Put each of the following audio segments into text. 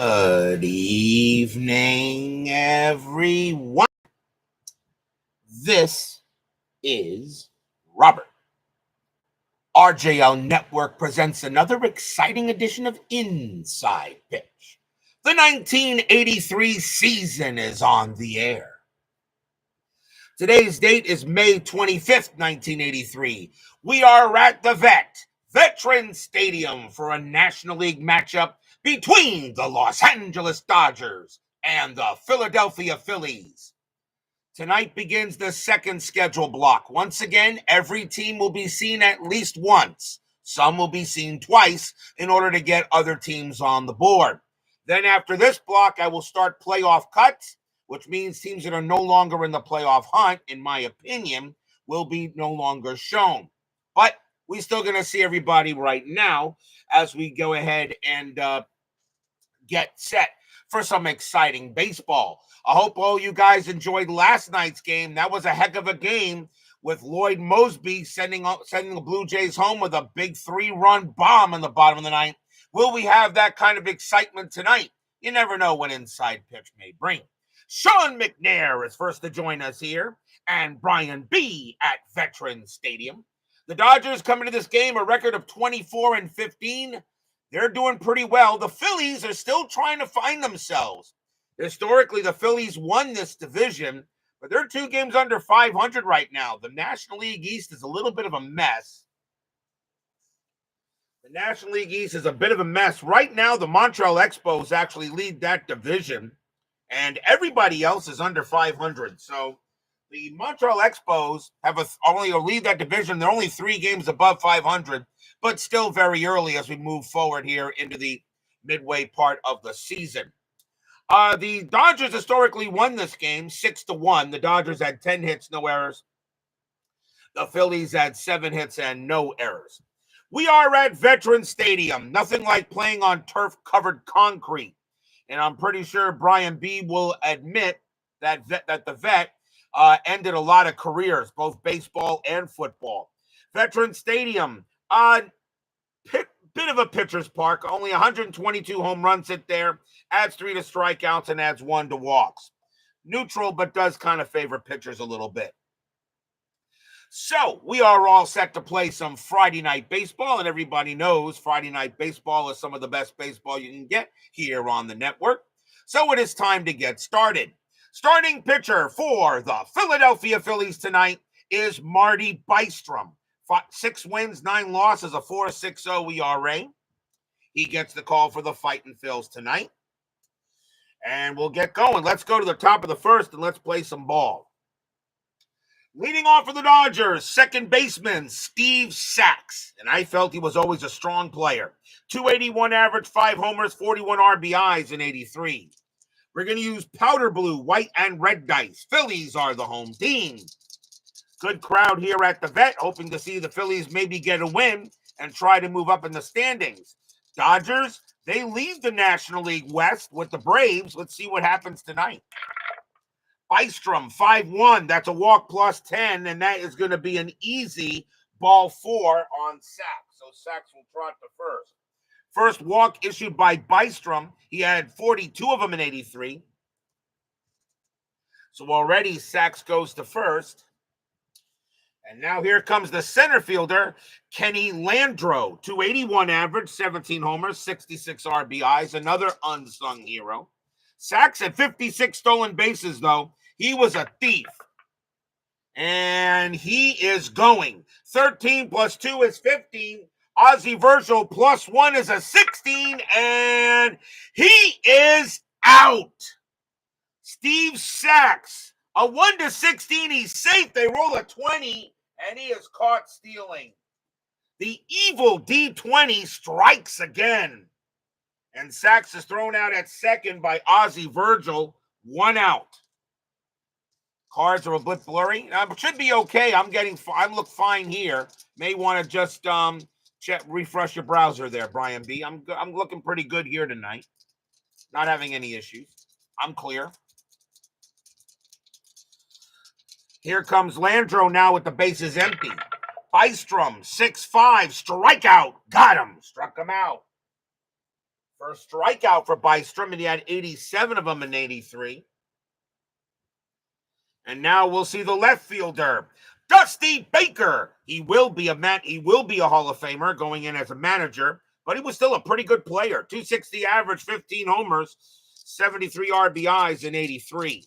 Good evening, everyone. This is Robert. RJL Network presents another exciting edition of Inside Pitch. The 1983 season is on the air. Today's date is May 25th, 1983. We are at the Veterans Stadium for a National League matchup between the Los Angeles Dodgers and the Philadelphia Phillies. Tonight begins the second schedule block. Once again, every team will be seen at least once. Some will be seen twice in order to get other teams on the board. Then after this block, I will start playoff cuts, which means teams that are no longer in the playoff hunt, in my opinion, will be no longer shown. But we're still going to see everybody right now as we go ahead and get set for some exciting baseball. I hope all you guys enjoyed last night's game. That was a heck of a game with Lloyd Mosby sending the Blue Jays home with a big 3-run bomb in the bottom of the ninth. Will we have that kind of excitement tonight? You never know what Inside Pitch may bring. Sean McNair is first to join us here, and Brian B. at Veterans Stadium. The Dodgers come into this game a record of 24-15. They're doing pretty well. The Phillies are still trying to find themselves. Historically, the Phillies won this division, but they're 2 games under 500 right now. The National League East is a little bit of a mess. The National League East is a bit of a mess. Right now, the Montreal Expos actually lead that division, and everybody else is under 500. So the Montreal Expos have only lead that division. They're only 3 games above 500, but still very early as we move forward here into the midway part of the season. The Dodgers historically won this game 6-1. The Dodgers had 10 hits, no errors. The Phillies had 7 hits and no errors. We are at Veterans Stadium. Nothing like playing on turf-covered concrete. And I'm pretty sure Brian B. will admit that the vet ended a lot of careers, both baseball and football. Veterans Stadium, bit of a pitcher's park. Only 122 home runs hit there. Adds 3 to strikeouts and adds 1 to walks. Neutral, but does kind of favor pitchers a little bit. So we are all set to play some Friday Night Baseball, and everybody knows Friday Night Baseball is some of the best baseball you can get here on the network. So it is time to get started. Starting pitcher for the Philadelphia Phillies tonight is Marty Bystrom. 6 wins, 9 losses, a 4.60 ERA. He gets the call for the Fightin' Phils tonight. And we'll get going. Let's go to the top of the first and let's play some ball. Leading off for the Dodgers, second baseman, Steve Sax. And I felt he was always a strong player. 281 average, 5 homers, 41 RBIs in 83. We're going to use powder blue, white, and red dice. Phillies are the home team. Good crowd here at the Vet, hoping to see the Phillies maybe get a win and try to move up in the standings. Dodgers, they lead the National League West with the Braves. Let's see what happens tonight. Bystrom, 5-1. That's a walk plus 10, and that is going to be an easy ball 4 on Sax. So Sax will trot to first. First walk issued by Bystrom. He had 42 of them in 83. So already Sax goes to first. And now here comes the center fielder, Kenny Landreau. 281 average, 17 homers, 66 RBIs, another unsung hero. Sax had 56 stolen bases, though. He was a thief. And he is going. 13 plus 2 is 15. Ozzie Virgil plus 1 is a 16. And he is out. Steve Sax, a 1-16. He's safe. They roll a 20. And he is caught stealing. The evil D20 strikes again. And Sax is thrown out at second by Ozzie Virgil. 1 out. Cards are a bit blurry. Should be okay. I look fine here. May want to just refresh your browser there, Brian B. I'm looking pretty good here tonight. Not having any issues. I'm clear. Here comes Landreau now with the bases empty. Bystrom, 6-5, strikeout. Got him. Struck him out. First strikeout for Bystrom, and he had 87 of them in 83. And now we'll see the left fielder, Dusty Baker. He will be a Hall of Famer going in as a manager, but he was still a pretty good player. 260 average, 15 homers, 73 RBIs in 83.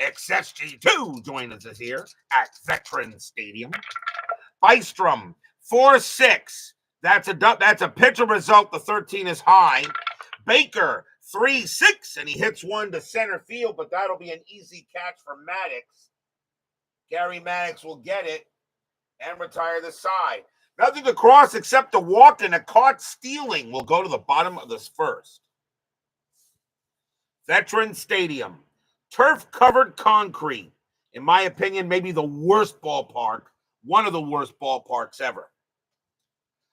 XSG2 joins us here at Veterans Stadium. Bystrom, 4-6. That's a pitcher result. The 13 is high. Baker, 3-6, and he hits one to center field, but that'll be an easy catch for Maddox. Gary Maddox will get it and retire the side. Nothing to cross except a walk and a caught stealing will go to the bottom of this first. Veterans Stadium, turf-covered concrete. In my opinion, maybe the worst ballpark, one of the worst ballparks ever.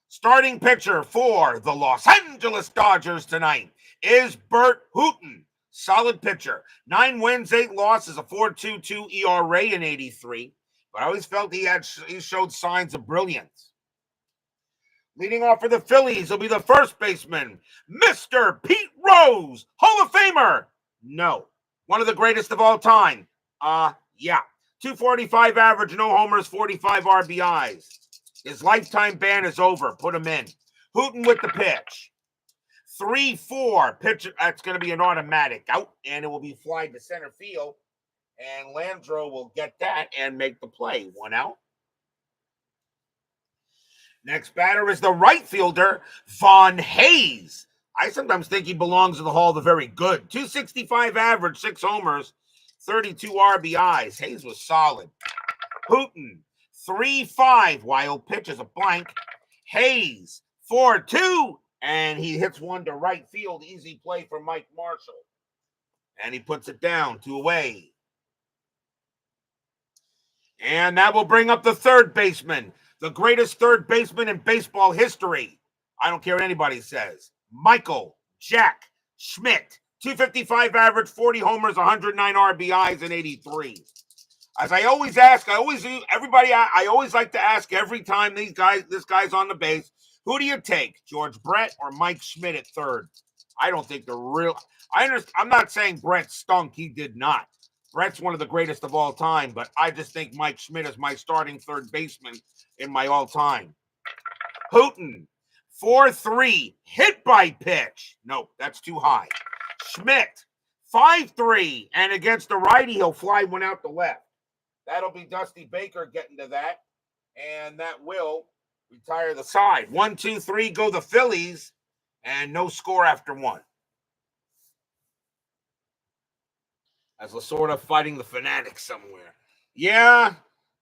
Starting pitcher for the Los Angeles Dodgers tonight is Burt Hooton. Solid pitcher. 9 wins, 8 losses, a 4.22 ERA in 83. But I always felt he showed signs of brilliance. Leading off for the Phillies will be the first baseman, Mr. Pete Rose, Hall of Famer. No. One of the greatest of all time. Yeah. 245 average, no homers, 45 RBIs. His lifetime ban is over. Put him in. Hooton with the pitch. 3-4. Pitch. That's going to be an automatic out, and it will be fly to center field. And Landreau will get that and make the play. 1 out. Next batter is the right fielder, Von Hayes. I sometimes think he belongs in the Hall of the Very Good. 265 average, 6 homers, 32 RBIs. Hayes was solid. Hooton, 3-5. Wild pitch is a blank. Hayes, 4-2. And he hits one to right field. Easy play for Mike Marshall. And he puts it down, 2 away. And that will bring up the third baseman, the greatest third baseman in baseball history. I don't care what anybody says. Michael Jack Schmidt. 255 average, 40 homers, 109 RBIs in 83. As I always ask, I always like to ask every time this guy's on the base, who do you take, George Brett or Mike Schmidt at third? I don't think I'm not saying Brett stunk. He did not. Brett's one of the greatest of all time, but I just think Mike Schmidt is my starting third baseman in my all-time. Hooton, 4-3, hit by pitch. Nope, that's too high. Schmidt, 5-3, and against the righty, he'll fly one out the left. That'll be Dusty Baker getting to that, and that will retire the side. 1, 2, 3, go the Phillies, and no score after 1. As Lasorda fighting the Fanatic somewhere. Yeah,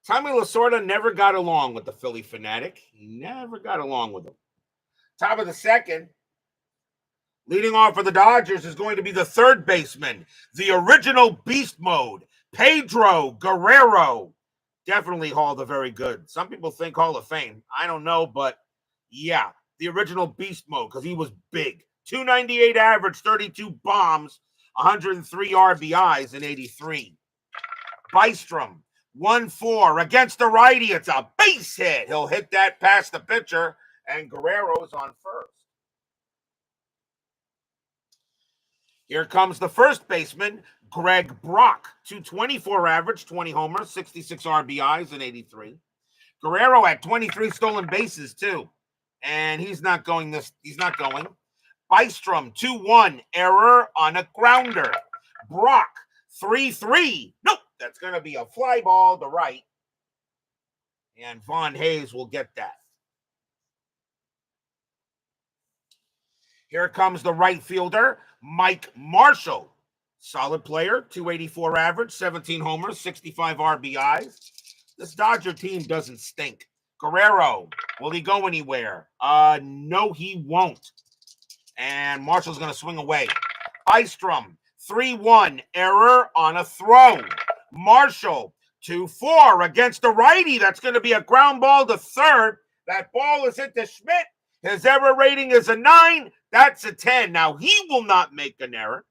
Tommy Lasorda never got along with the Philly Fanatic. He never got along with them. Top of the second, leading off for the Dodgers is going to be the third baseman, the original beast mode, Pedro Guerrero. Definitely Hall of the Very Good. Some people think Hall of Fame. I don't know, but yeah, the original beast mode because he was big. 298 average, 32 bombs, 103 RBIs in 83. Bystrom, 1-4 against the righty. It's a base hit. He'll hit that past the pitcher, and Guerrero's on first. Here comes the first baseman, Greg Brock. 224 average, 20 homers, 66 RBIs in 83. Guerrero had 23 stolen bases, too. And he's not going. Bystrom, 2-1, error on a grounder. Brock, 3-3. Nope, that's going to be a fly ball to right. And Von Hayes will get that. Here comes the right fielder, Mike Marshall. Solid player, 284 average, 17 homers, 65 RBIs. This Dodger team doesn't stink. Guerrero, will he go anywhere? No, he won't. And Marshall's going to swing away. Bystrom, 3-1, error on a throw. Marshall, 2-4 against the righty. That's going to be a ground ball to third. That ball is hit to Schmidt. His error rating is a 9. That's a 10. Now, he will not make an error.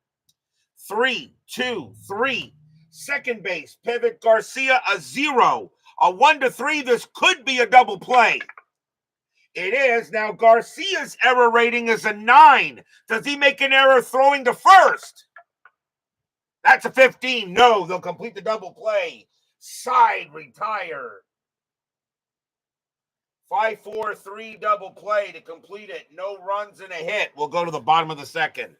3-2-3. Second base, Pivot Garcia, a 0. A 1-3. This could be a double play. It is. Now, Garcia's error rating is a 9. Does he make an error throwing to first? That's a 15. No, they'll complete the double play. Side retired. 5-4-3 double play to complete it. No runs and a hit. We'll go to the bottom of the second.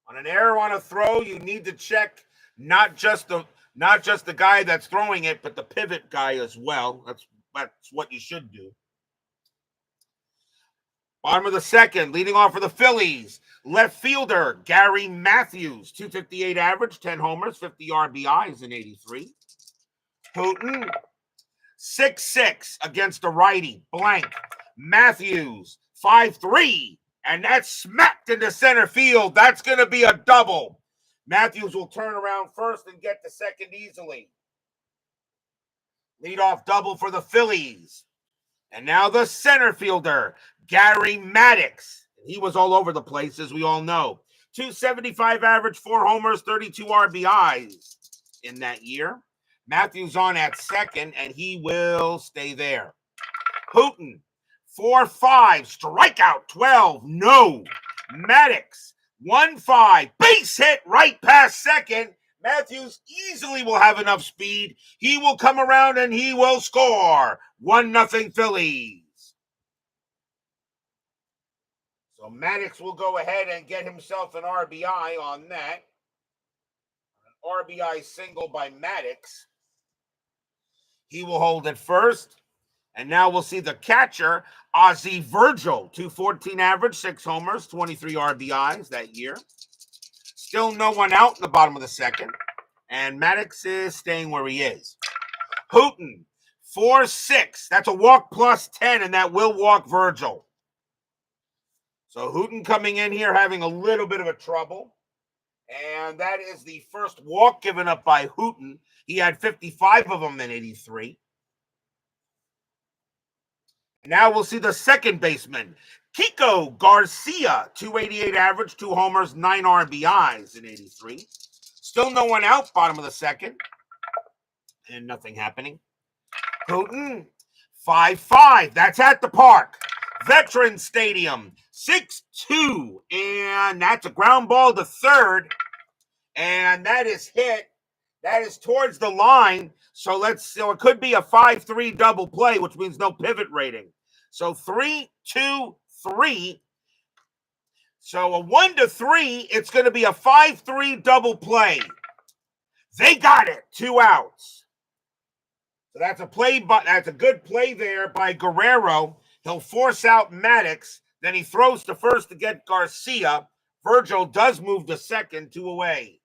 On an error on a throw, you need to check not just the guy that's throwing it, but the pivot guy as well. That's what you should do. Bottom of the second, leading off for the Phillies, left fielder Gary Matthews, 258 average, 10 homers, 50 RBIs in 83. Hooton, 6-6 against the righty, blank. Matthews, 5-3, and that's smacked into center field. That's going to be a double. Matthews will turn around first and get to second easily. Leadoff double for the Phillies. And now the center fielder, Gary Maddox. He was all over the place, as we all know. 275 average, 4 homers, 32 RBIs in that year. Matthews on at second, and he will stay there. Hooton, 4-5, strikeout 12, no. Maddox, 1-5, base hit right past second. Matthews easily will have enough speed. He will come around and he will score. 1-0 Phillies. So Maddox will go ahead and get himself an RBI on that. An RBI single by Maddox. He will hold it first. And now we'll see the catcher, Ozzie Virgil, 214 average, 6 homers, 23 RBIs that year. Still no one out in the bottom of the second. And Maddox is staying where he is. Hooton, 4-6. That's a walk plus 10, and that will walk Virgil. So Hooton coming in here having a little bit of a trouble. And that is the first walk given up by Hooton. He had 55 of them in 83. Now we'll see the second baseman, Kiko Garcia, 288 average, 2 homers, 9 RBIs in 83. Still no one out, bottom of the second. And nothing happening. Hooton, 5-5. That's at the park. Veterans Stadium, 6-2. And that's a ground ball to third. And that is hit. That is towards the line. So it could be a 5-3 double play, which means no pivot rating. So 3-2-3. So a 1-3, it's going to be a 5-3 double play. They got it. 2 outs. So that's a good play there by Guerrero. He'll force out Maddox. Then he throws to first to get Garcia. Virgil does move to second, 2 away.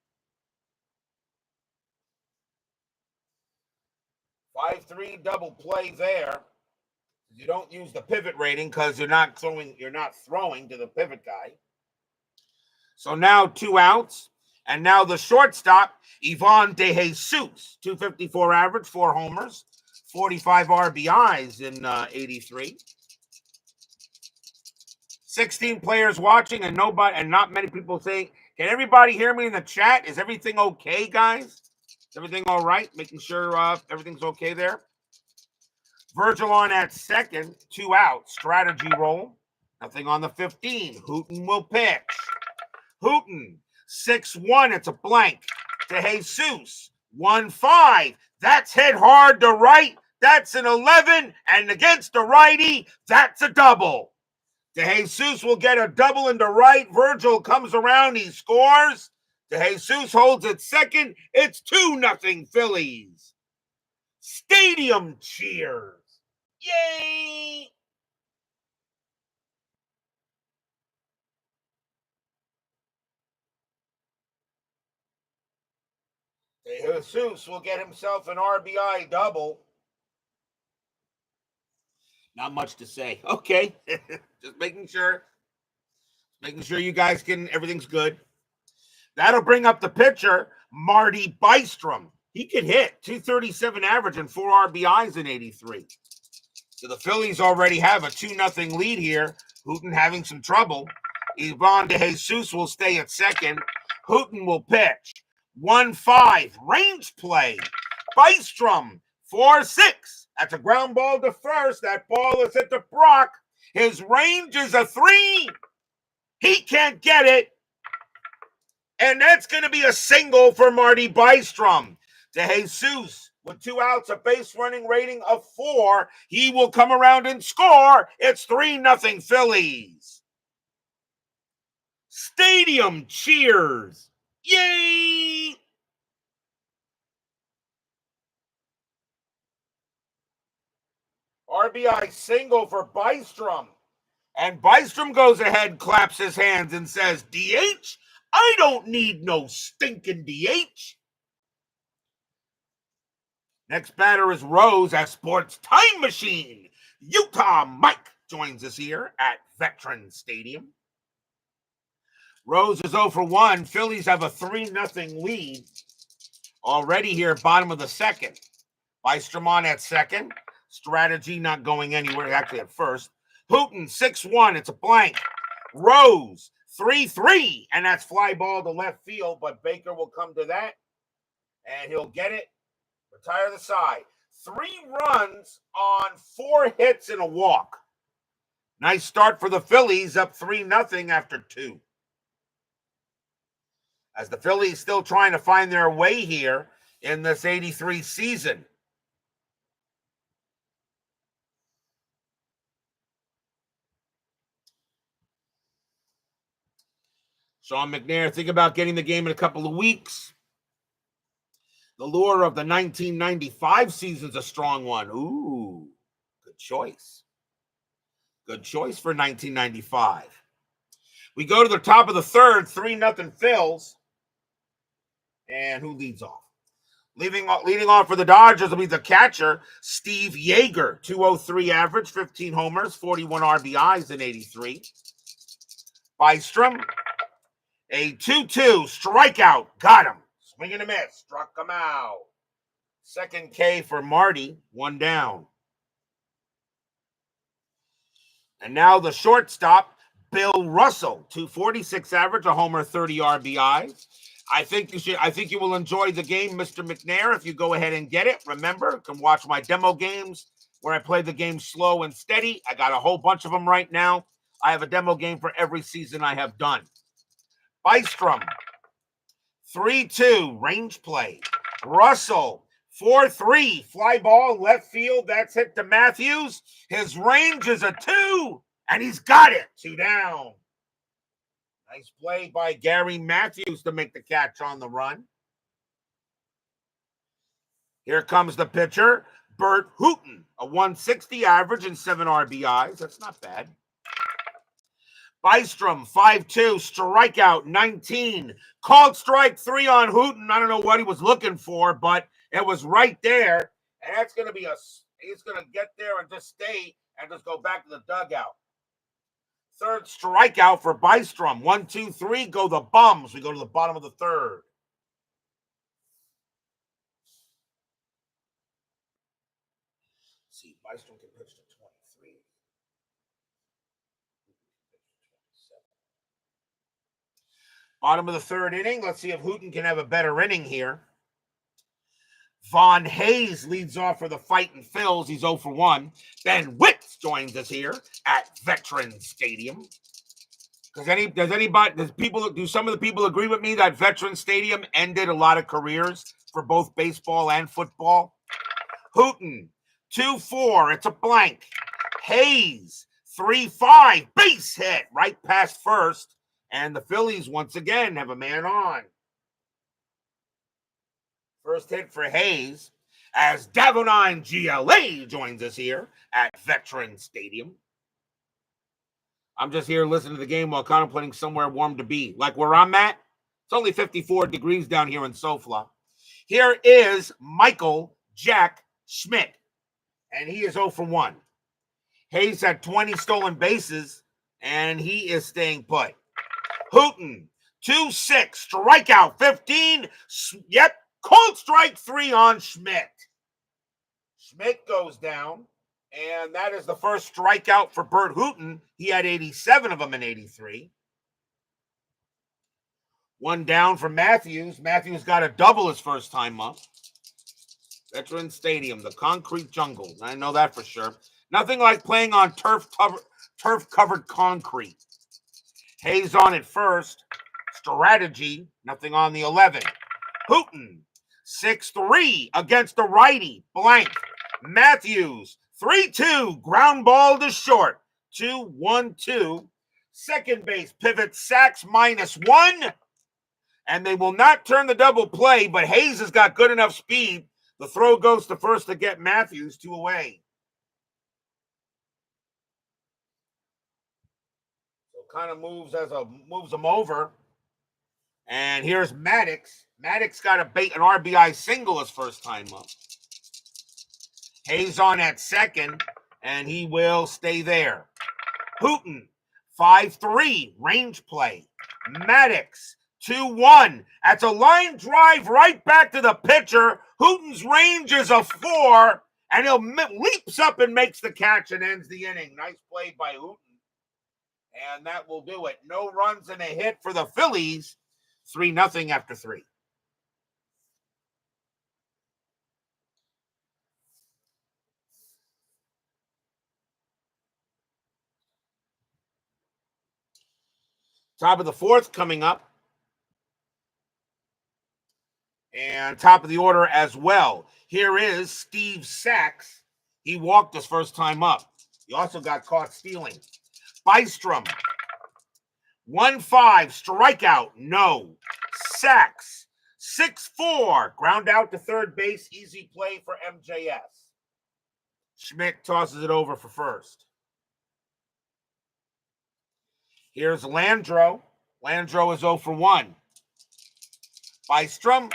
5-3 double play there. You don't use the pivot rating because you're not throwing to the pivot guy. So now 2 outs. And now the shortstop, Ivan De Jesus, 254 average, 4 homers, 45 RBIs in 83. 16 players watching and not many people saying, can everybody hear me in the chat? Is everything okay, guys? Is everything all right? Making sure everything's okay there. Virgil on at second, 2 outs, strategy roll. Nothing on the 15. Hooton will pitch. Hooton, 6-1, it's a blank. To Jesus, 1-5. That's hit hard to right. That's an 11. And against the righty, that's a double. De Jesus will get a double into right. Virgil comes around, he scores. De Jesus holds it second. It's 2-0 Phillies. Stadium cheers. Yay! De Jesus will get himself an RBI double. Not much to say. Okay. Just making sure. Making sure you guys everything's good. That'll bring up the pitcher, Marty Bystrom. He could hit 237 average and 4 RBIs in 83. So the Phillies already have a 2-0 lead here. Hooton having some trouble. Ivan De Jesus will stay at second. Hooton will pitch. 1-5, range play. Bystrom, 4-6. That's a ground ball to first. That ball is hit to Brock. His range is a 3. He can't get it. And that's going to be a single for Marty Bystrom. To Jesus, with 2 outs, a base running rating of 4. He will come around and score. It's 3-0 Phillies. Stadium cheers. Yay! RBI single for Bystrom. And Bystrom goes ahead, claps his hands, and says, DH? I don't need no stinking DH. Next batter is Rose at Sports Time Machine. Utah Mike joins us here at Veterans Stadium. Rose is 0 for 1. Phillies have a 3-0 lead already here, bottom of the second. Bystrom on at second. Strategy not going anywhere, actually at first. Hooton, 6-1. It's a blank. Rose, 3-3. And that's fly ball to left field, but Baker will come to that. And he'll get it. Retire the side. 3 runs on 4 hits and a walk. Nice start for the Phillies, up 3-0 after 2. As the Phillies still trying to find their way here in this 83 season. Sean McNair, think about getting the game in a couple of weeks. The lure of the 1995 season's a strong one. Ooh, good choice. Good choice for 1995. We go to the top of the third, 3-0 Phils. And who leads off? Leading off for the Dodgers will be the catcher, Steve Yeager. 203 average, 15 homers, 41 RBIs in 83. Bystrom, a 2-2 strikeout. Got him. Swing and a miss. Struck him out. Second K for Marty. 1 down. And now the shortstop, Bill Russell. 246 average, a homer, 30 RBIs. I think you will enjoy the game, Mr. McNair, if you go ahead and get it. Remember, you can watch my demo games where I play the game slow and steady. I got a whole bunch of them right now. I have a demo game for every season I have done. Bystrom, 3-2, range play. Russell, 4-3, fly ball, left field. That's hit to Matthews. His range is a 2, and he's got it. 2 down. Nice play by Gary Matthews to make the catch on the run. Here comes the pitcher, Burt Hooton, a 160 average and 7 RBIs. That's not bad. Bystrom, 5-2, strikeout, 19. Called strike 3 on Hooton. I don't know what he was looking for, but it was right there. And that's going to be he's going to get there and just stay and just go back to the dugout. Third strikeout for Bystrom. 1, 2, 3, go the bums. We go to the bottom of the third. Let's see, Bystrom can pitch to 23. Bottom of the third inning. Let's see if Hooton can have a better inning here. Von Hayes leads off for the Fightin' Phils. He's 0 for 1. Ben Witz joins us here at Veterans Stadium. Do some of the people agree with me that Veterans Stadium ended a lot of careers for both baseball and football? Hooton, 2-4. It's a blank. Hayes, 3-5. Base hit right past first. And the Phillies once again have a man on. First hit for Hayes as Davonine GLA joins us here at Veterans Stadium. I'm just here listening to the game while contemplating somewhere warm to be. Like where I'm at, it's only 54 degrees down here in SoFla. Here is Michael Jack Schmidt, and he is 0 for 1. Hayes had 20 stolen bases, and he is staying put. Hooton, 2-6, strikeout 15. Yep. Cold strike 3 on Schmidt. Schmidt goes down, and that is the first strikeout for Burt Hooton. He had 87 of them in 83. 1 down for Matthews. Matthews got a double his first time up. Veterans Stadium, the concrete jungle. I know that for sure. Nothing like playing on turf-covered concrete. Hayes on at first. Strategy, nothing on the 11. Hooton, 6-3 against the righty, blank. Matthews, 3-2, ground ball to short. 2-1-2. Second base pivot, sacks -1. And they will not turn the double play, but Hayes has got good enough speed. The throw goes to first to get Matthews 2 away. So kind of moves them over. And here's Maddox. Maddox got an RBI single his first time up. Hayes on at second, and he will stay there. Hooton, 5-3, range play. Maddox, 2-1. That's a line drive right back to the pitcher. Hooton's range is a 4, and he'll leaps up and makes the catch and ends the inning. Nice play by Hooton. And that will do it. No runs and a hit for the Phillies. 3-0 after 3. Top of the fourth coming up. And top of the order as well. Here is Steve Sachs. He walked his first time up. He also got caught stealing. Bystrom, 1-5, strikeout, no. Sachs, 6-4, ground out to third base, easy play for MJS. Schmidt tosses it over for first. Here's Landro. Landro is 0-1. Bystrom,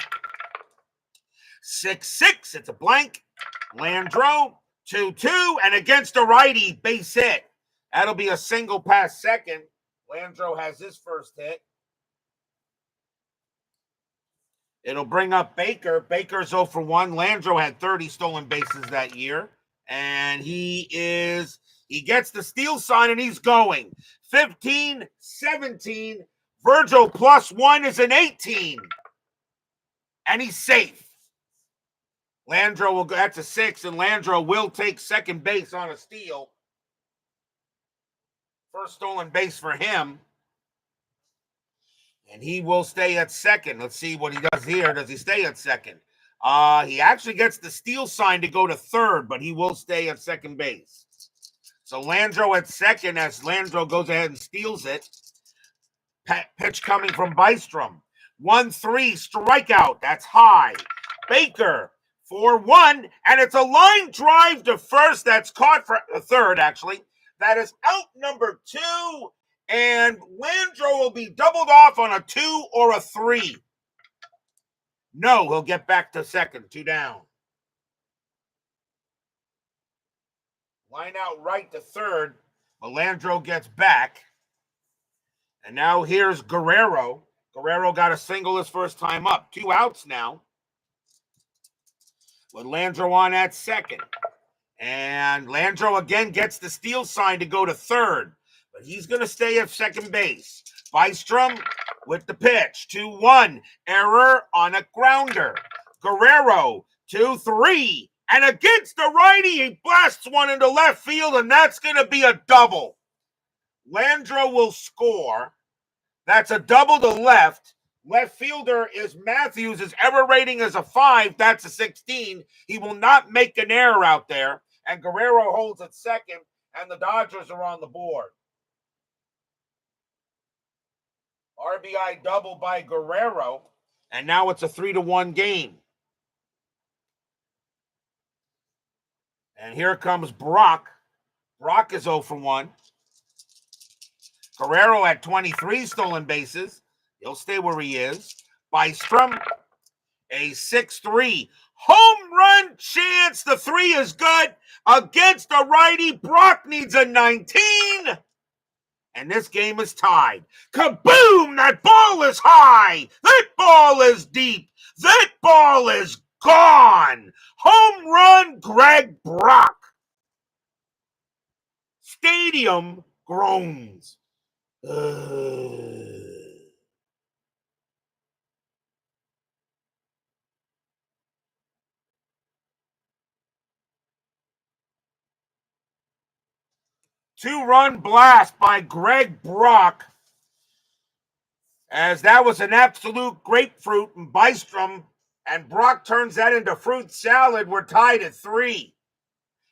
6-6, it's a blank. Landro, 2-2, and against a righty, base hit. That'll be a single past second. Landro has his first hit. It'll bring up Baker. Baker's 0-1. Landro had 30 stolen bases that year. And he gets the steal sign and he's going. 15-17. Virgil +1 is an 18. And he's safe. Landro will go, that's a 6, and Landro will take second base on a steal. First stolen base for him. And he will stay at second. Let's see what he does here. Does he stay at second? He actually gets the steal sign to go to third, but he will stay at second base. So Landro at second as Landro goes ahead and steals it. Pitch coming from Bystrom. 1-3, strikeout. That's high. Baker, 4-1, and it's a line drive to first that's caught for third, actually. That is out number 2, and Landro will be doubled off on a 2 or a 3. No, he'll get back to second, 2 down. Line out right to third, but Landro gets back. And now here's Guerrero. Guerrero got a single his first time up. 2 outs now. With Landro on at second. And Landro again gets the steal sign to go to third. But he's going to stay at second base. Bystrom with the pitch. 2-1. Error on a grounder. Guerrero, 2-3. And against the righty, he blasts one into left field, and that's going to be a double. Landro will score. That's a double to left. Left fielder is Matthews. His error rating is a 5. That's a 16. He will not make an error out there. And Guerrero holds at second, and the Dodgers are on the board. RBI double by Guerrero, and now it's a 3-1 game. And here comes Brock. Brock is 0-1. Guerrero had 23 stolen bases. He'll stay where he is. Bystrom, a 6-3. Home run chance. The 3 is good. Against a righty, Brock needs a 19. And this game is tied. Kaboom! That ball is high. That ball is deep. That ball is gone. Home run, Greg Brock. Stadium groans. Two-run blast by Greg Brock, as that was an absolute grapefruit in Bystrom, and Brock turns that into fruit salad. We're tied at 3.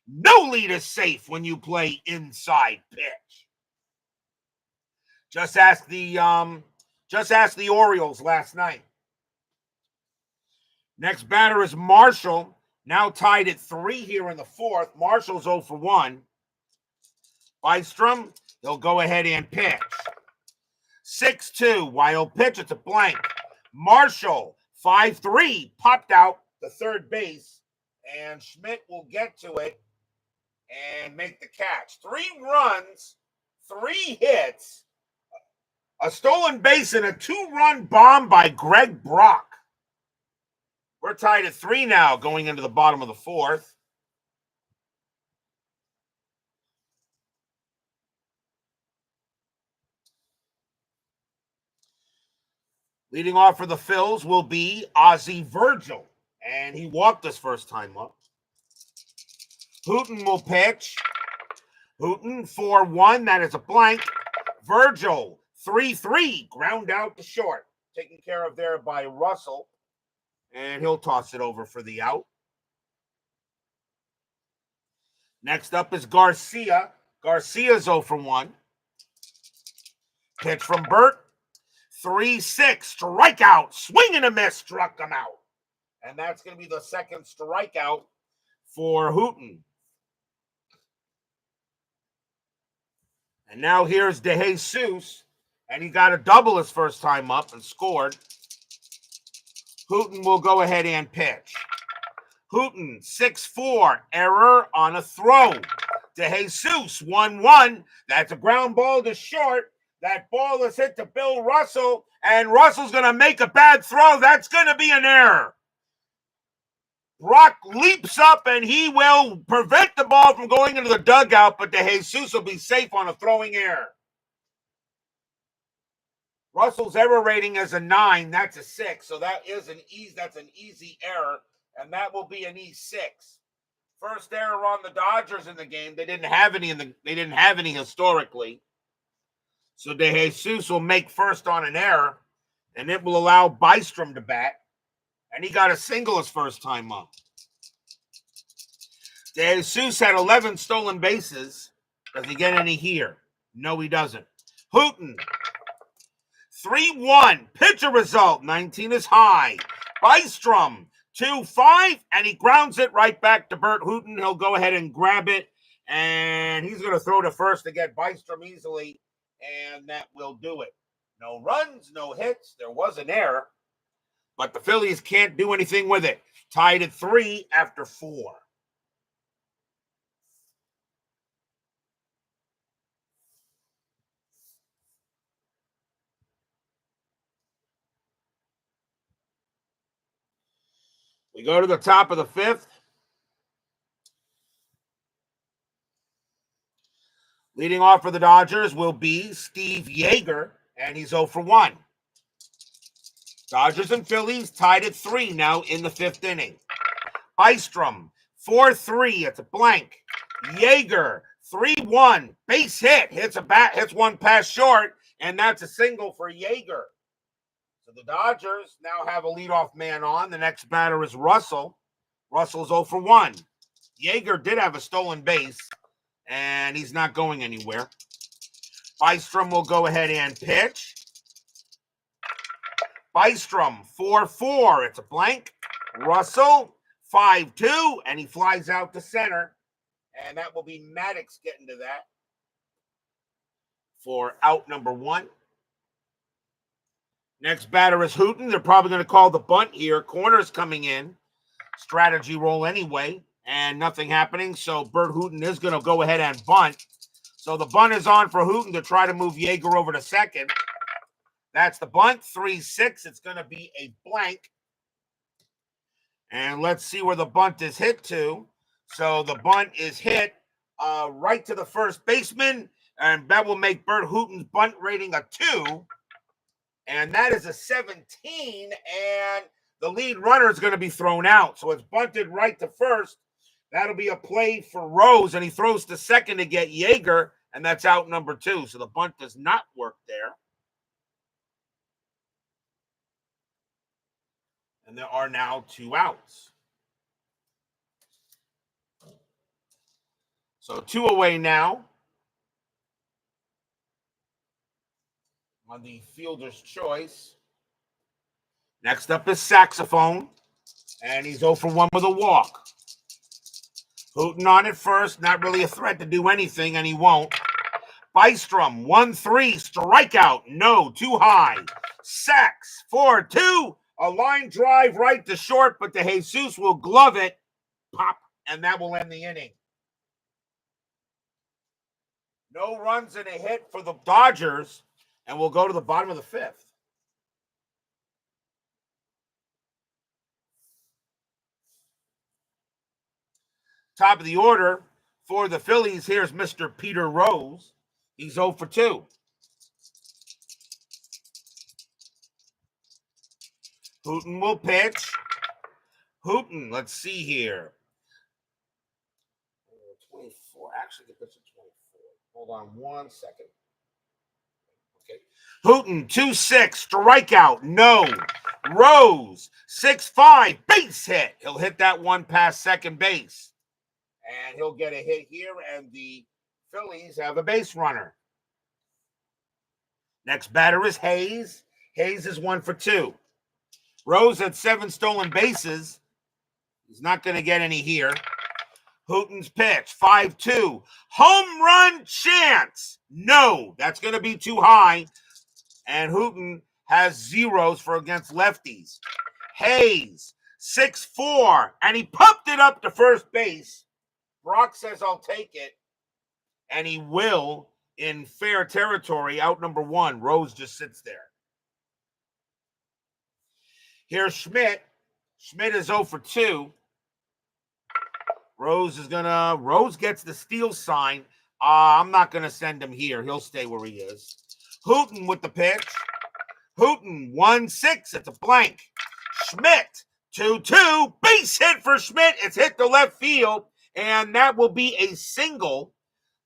No lead is safe when you play inside pitch. Just ask the Orioles last night. Next batter is Marshall, now tied at 3 here in the 4th. Marshall's 0 for 1. Bystrom, he'll go ahead and pitch. 6-2, wild pitch, it's a blank. Marshall, 5-3, popped out the third base, and Schmidt will get to it and make the catch. 3 runs, 3 hits, a stolen base, and a 2-run bomb by Greg Brock. We're tied at 3 now, going into the bottom of the 4th. Leading off for the Phils will be Ozzie Virgil, and he walked his first time up. Hooton will pitch. Hooton, 4-1, that is a blank. Virgil, 3-3, ground out to short. Taken care of there by Russell, and he'll toss it over for the out. Next up is Garcia. Garcia's 0 for 1. Pitch from Burt. 3-6, strikeout, swing and a miss, struck him out. And that's going to be the second strikeout for Hooton. And now here's DeJesus, and he got a double his first time up and scored. Hooton will go ahead and pitch. Hooton, 6-4, error on a throw. DeJesus, 1-1, that's a ground ball to short. That ball is hit to Bill Russell, and Russell's going to make a bad throw. That's going to be an error. Brock leaps up, and he will prevent the ball from going into the dugout, but DeJesus will be safe on a throwing error. Russell's error rating is a 9. That's a 6, so that's an easy error, and that will be an E6. First error on the Dodgers in the game. They didn't have any historically. So DeJesus will make first on an error, and it will allow Bystrom to bat. And he got a single his first time up. DeJesus had 11 stolen bases. Does he get any here? No, he doesn't. Hooton, 3-1. Pitcher result, 19 is high. Bystrom, 2-5, and he grounds it right back to Burt Hooton. He'll go ahead and grab it, and he's going to throw to first to get Bystrom easily. And that will do it. No runs, no hits. There was an error, but the Phillies can't do anything with it. Tied at 3 after 4. We go to the top of the 5th. Leading off for the Dodgers will be Steve Yeager, and he's 0 for 1. Dodgers and Phillies tied at 3 now in the 5th inning. Bystrom, 4-3, it's a blank. Yeager, 3-1, base hit, hits one pass short, and that's a single for Yeager. So the Dodgers now have a leadoff man on. The next batter is Russell. Russell's 0 for 1. Yeager did have a stolen base, and he's not going anywhere. Bystrom will go ahead and pitch. Bystrom, 4-4. It's a blank. Russell, 5-2, and he flies out to center. And that will be Maddox getting to that for out number 1. Next batter is Hooton. They're probably going to call the bunt here. Corner's coming in. Strategy roll anyway. And nothing happening, so Burt Hooton is going to go ahead and bunt. So the bunt is on for Hooton to try to move Yeager over to second. That's the bunt, 3-6. It's going to be a blank. And let's see where the bunt is hit to. So the bunt is hit right to the first baseman, and that will make Burt Hooton's bunt rating a 2. And that is a 17, and the lead runner is going to be thrown out. So it's bunted right to first. That'll be a play for Rose, and he throws to second to get Yeager, and that's out number 2. So the bunt does not work there. And there are now 2 outs. So 2 away now on the fielder's choice. Next up is Saxophone, and he's 0 for 1 with a walk. Hooton on at first, not really a threat to do anything, and he won't. Bystrom, 1-3, strikeout, no, too high. Sax, 4-2, a line drive right to short, but the Jesus will glove it, pop, and that will end the inning. No runs and a hit for the Dodgers, and we'll go to the bottom of the 5th. Top of the order for the Phillies, here's Mr. Peter Rose. He's 0 for 2. Hooton will pitch. Hooton, let's see here. 24. Actually, the pitch is 24. Hold on 1 second. Okay. Hooton, 2-6, strikeout, no. Rose, 6-5, base hit. He'll hit that one past second base. And he'll get a hit here, and the Phillies have a base runner. Next batter is Hayes. Hayes is 1 for 2. Rose had 7 stolen bases. He's not going to get any here. Hooton's pitch, 5-2. Home run chance. No, that's going to be too high. And Hooton has zeros for against lefties. Hayes, 6-4. And he pumped it up to first base. Brock says, I'll take it. And he will in fair territory, out number 1. Rose just sits there. Here's Schmidt. Schmidt is 0 for 2. Rose gets the steal sign. I'm not going to send him here. He'll stay where he is. Hooton with the pitch. Hooton, 1-6. It's a blank. Schmidt, 2-2. Base hit for Schmidt. It's hit to left field. And that will be a single.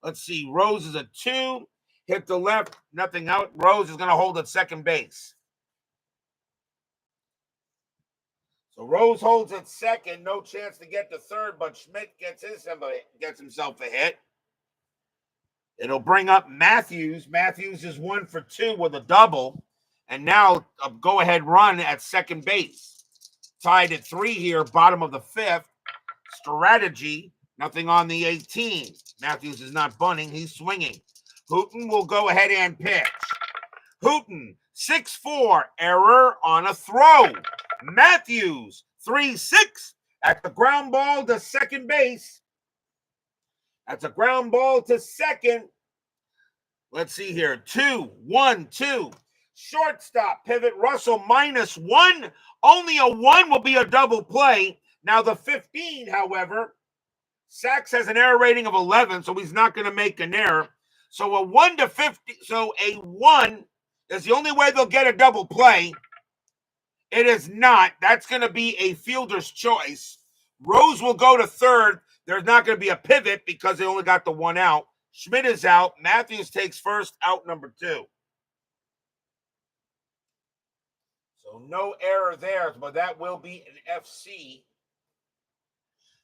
Let's see. Rose is a 2. Hit the left. Nothing out. Rose is going to hold at second base. So Rose holds at second. No chance to get to third, but Schmidt gets himself a hit. It'll bring up Matthews. Matthews is 1 for 2 with a double. And now a go-ahead run at second base. Tied at 3 here, bottom of the 5th. Strategy. Nothing on the 18. Matthews is not bunting. He's swinging. Hooton will go ahead and pitch. Hooton, 6-4. Error on a throw. Matthews, 3-6. At the ground ball to second base. That's a ground ball to second. Let's see here. 2-1-2. Shortstop pivot. Russell -1. Only a 1 will be a double play. Now the 15, however, Sax has an error rating of 11, so he's not going to make an error. So a 1 to 50, so a 1 is the only way they'll get a double play. It is not. That's going to be a fielder's choice. Rose will go to third. There's not going to be a pivot because they only got the 1 out. Schmidt is out. Matthews takes first, out number 2. So no error there, but that will be an FC.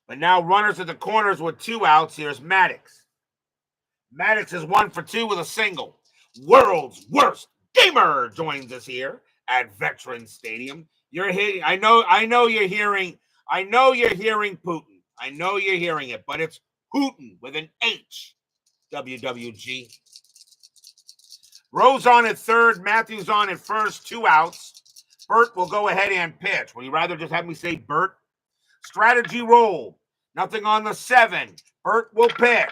But now runners at the corners with 2 outs. Here's Maddox. Maddox is 1 for 2 with a single. World's worst gamer joins us here at Veterans Stadium. You're hitting. I know you're hearing Putin. I know you're hearing it, but it's Hooton with an H. WWG. Rose on at third. Matthews on at first. 2 outs. Burt will go ahead and pitch. Would you rather just have me say Burt? Strategy roll. Nothing on the 7. Burt will pitch.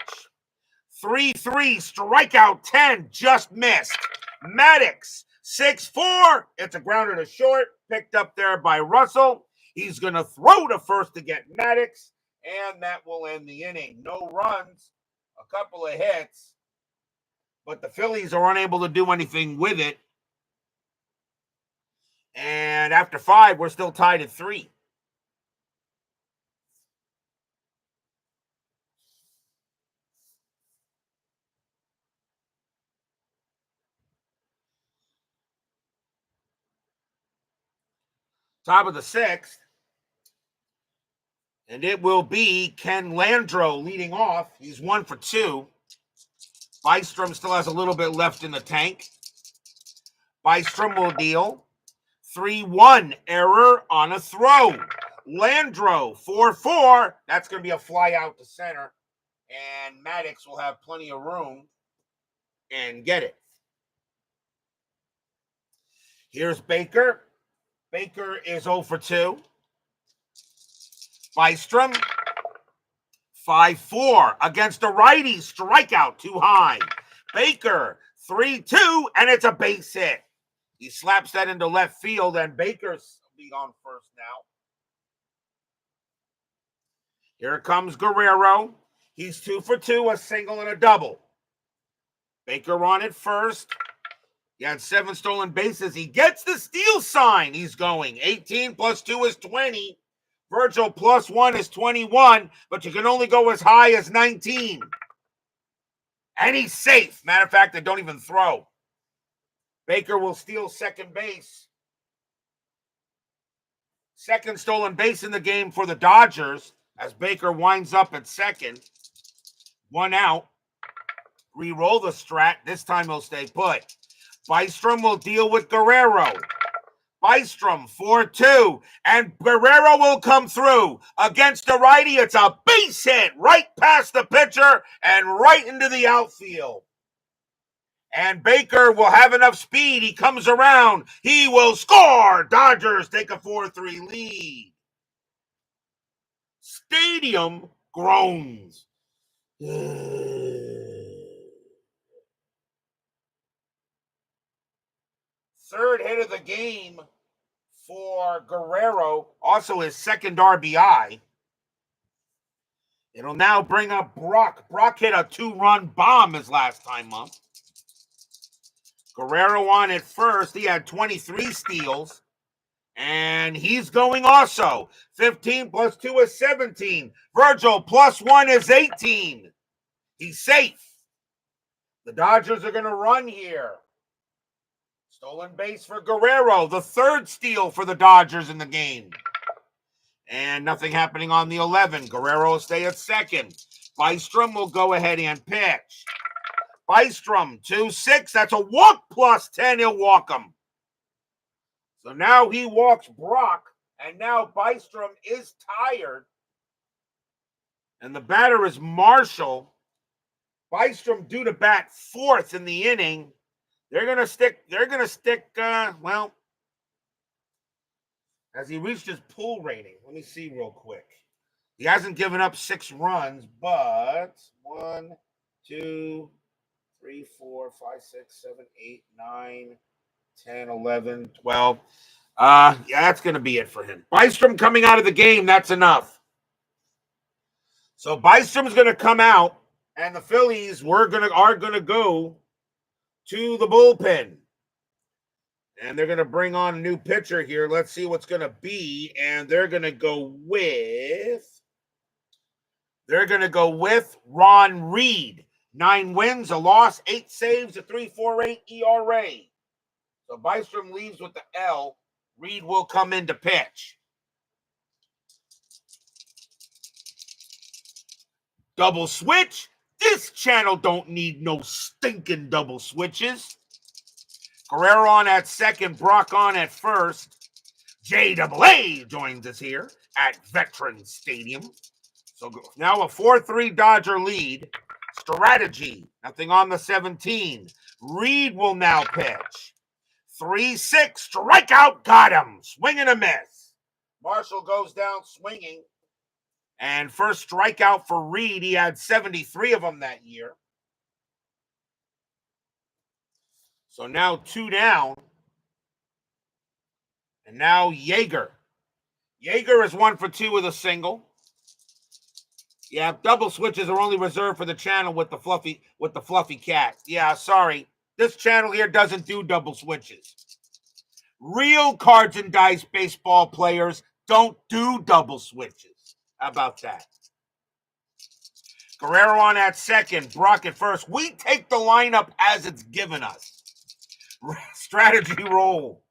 3-3. Strikeout 10. Just missed. Maddox. 6-4. It's a grounder to short. Picked up there by Russell. He's going to throw to first to get Maddox. And that will end the inning. No runs. A couple of hits. But the Phillies are unable to do anything with it. And after 5, we're still tied at 3. Top of the sixth. And it will be Ken Landreau leading off. He's 1 for 2. Bystrom still has a little bit left in the tank. Bystrom will deal. 3-1 error on a throw. Landreau 4-4. That's going to be a fly out to center. And Maddox will have plenty of room and get it. Here's Baker. Baker is 0 for 2. Bystrom 5-4 against a righty. Strikeout too high. Baker 3-2, and it's a base hit. He slaps that into left field, and Baker's be on first now. Here comes Guerrero. He's 2 for 2, a single and a double. Baker on at first. He had 7 stolen bases. He gets the steal sign. He's going. 18 plus 2 is 20. Virgil plus 1 is 21, but you can only go as high as 19. And he's safe. Matter of fact, they don't even throw. Baker will steal second base. Second stolen base in the game for the Dodgers as Baker winds up at second. 1 out. Re-roll the strat. This time he'll stay put. Bystrom will deal with Guerrero. Bystrom 4-2, and Guerrero will come through against the righty. It's a base hit right past the pitcher and right into the outfield. And Baker will have enough speed. He comes around. He will score. Dodgers take a 4-3 lead. Stadium groans. Third hit of the game for Guerrero, also his second RBI. It'll now bring up Brock. Brock hit a 2-run bomb his last time up. Guerrero on at first. He had 23 steals. And he's going also. 15 plus 2 is 17. Virgil plus 1 is 18. He's safe. The Dodgers are going to run here. Stolen base for Guerrero. The third steal for the Dodgers in the game. And nothing happening on the 11. Guerrero will stay at second. Bystrom will go ahead and pitch. Bystrom 2-6. That's a walk plus 10. He'll walk him. So now he walks Brock. And now Bystrom is tired. And the batter is Marshall. Bystrom due to bat fourth in the inning. They're going to stick, well, has he reached his pull rating? Let me see real quick. He hasn't given up 6 runs, but 1, 2, 3, 4, 5, 6, 7, 8, 9, 10, 11, 12. Yeah, that's going to be it for him. Bystrom coming out of the game, that's enough. So Bystrom's going to come out, and the Phillies are going to go to the bullpen. And they're going to bring on a new pitcher here. Let's see what's going to be. And they're going to go with Ron Reed. 9 wins, a loss, 8 saves, a 3.48 ERA. So Bystrom leaves with the L. Reed will come in to pitch. Double switch. This channel don't need no stinking double switches. Guerrero on at second, Brock on at first. JAA joins us here at Veterans Stadium. So now a 4-3 Dodger lead. Strategy, nothing on the 17. Reed will now pitch. 3-6, strikeout, got him. Swing and a miss. Marshall goes down swinging. And first strikeout for Reed. He had 73 of them that year. So now 2 down. And now Yeager. Yeager is 1 for 2 with a single. Yeah, double switches are only reserved for the channel with the fluffy cat. Yeah, sorry. This channel here doesn't do double switches. Real cards and dice baseball players don't do double switches. How about that? Guerrero on at second, Brock at first. We take the lineup as it's given us. Strategy roll.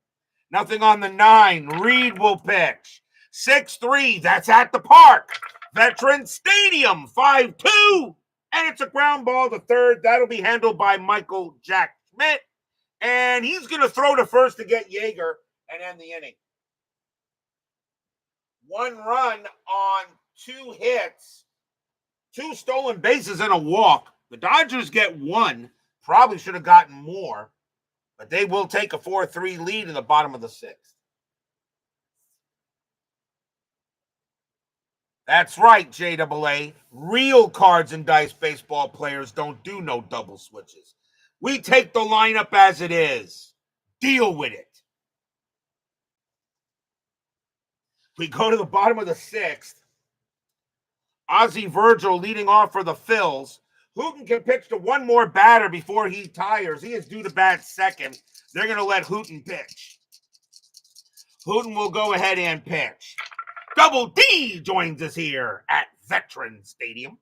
Nothing on the 9. Reed will pitch. 6-3. That's at the park. Veterans Stadium. 5-2. And it's a ground ball to third. That'll be handled by Michael Jack Schmidt. And he's going to throw to first to get Yeager and end the inning. 1 run on 2 hits, 2 stolen bases, and a walk. The Dodgers get 1. Probably should have gotten more, but they will take a 4-3 lead in the bottom of the 6th. That's right, JAA. Real cards and dice baseball players don't do no double switches. We take the lineup as it is. Deal with it. We go to the bottom of the 6th. Ozzie Virgil leading off for the Phillies. Hooton can pitch to one more batter before he tires. He is due to bat second. They're going to let Hooton pitch. Hooton will go ahead and pitch. Double D joins us here at Veterans Stadium.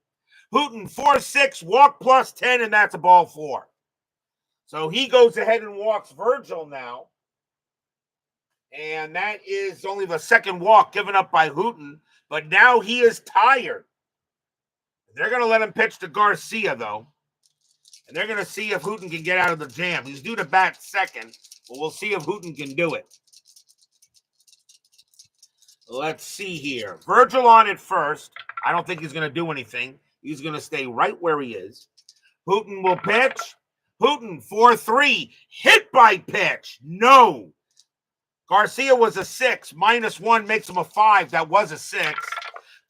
Hooton 4-6, walk plus 10, and that's a ball 4. So he goes ahead and walks Virgil now. And that is only the second walk given up by Hooton. But now he is tired. They're going to let him pitch to Garcia, though. And they're going to see if Hooton can get out of the jam. He's due to bat second, but we'll see if Hooton can do it. Let's see here. Virgil on at first. I don't think he's going to do anything. He's going to stay right where he is. Hooton will pitch. Hooton, 4-3. Hit by pitch. No. Garcia was a 6. -1 makes him a 5. That was a 6.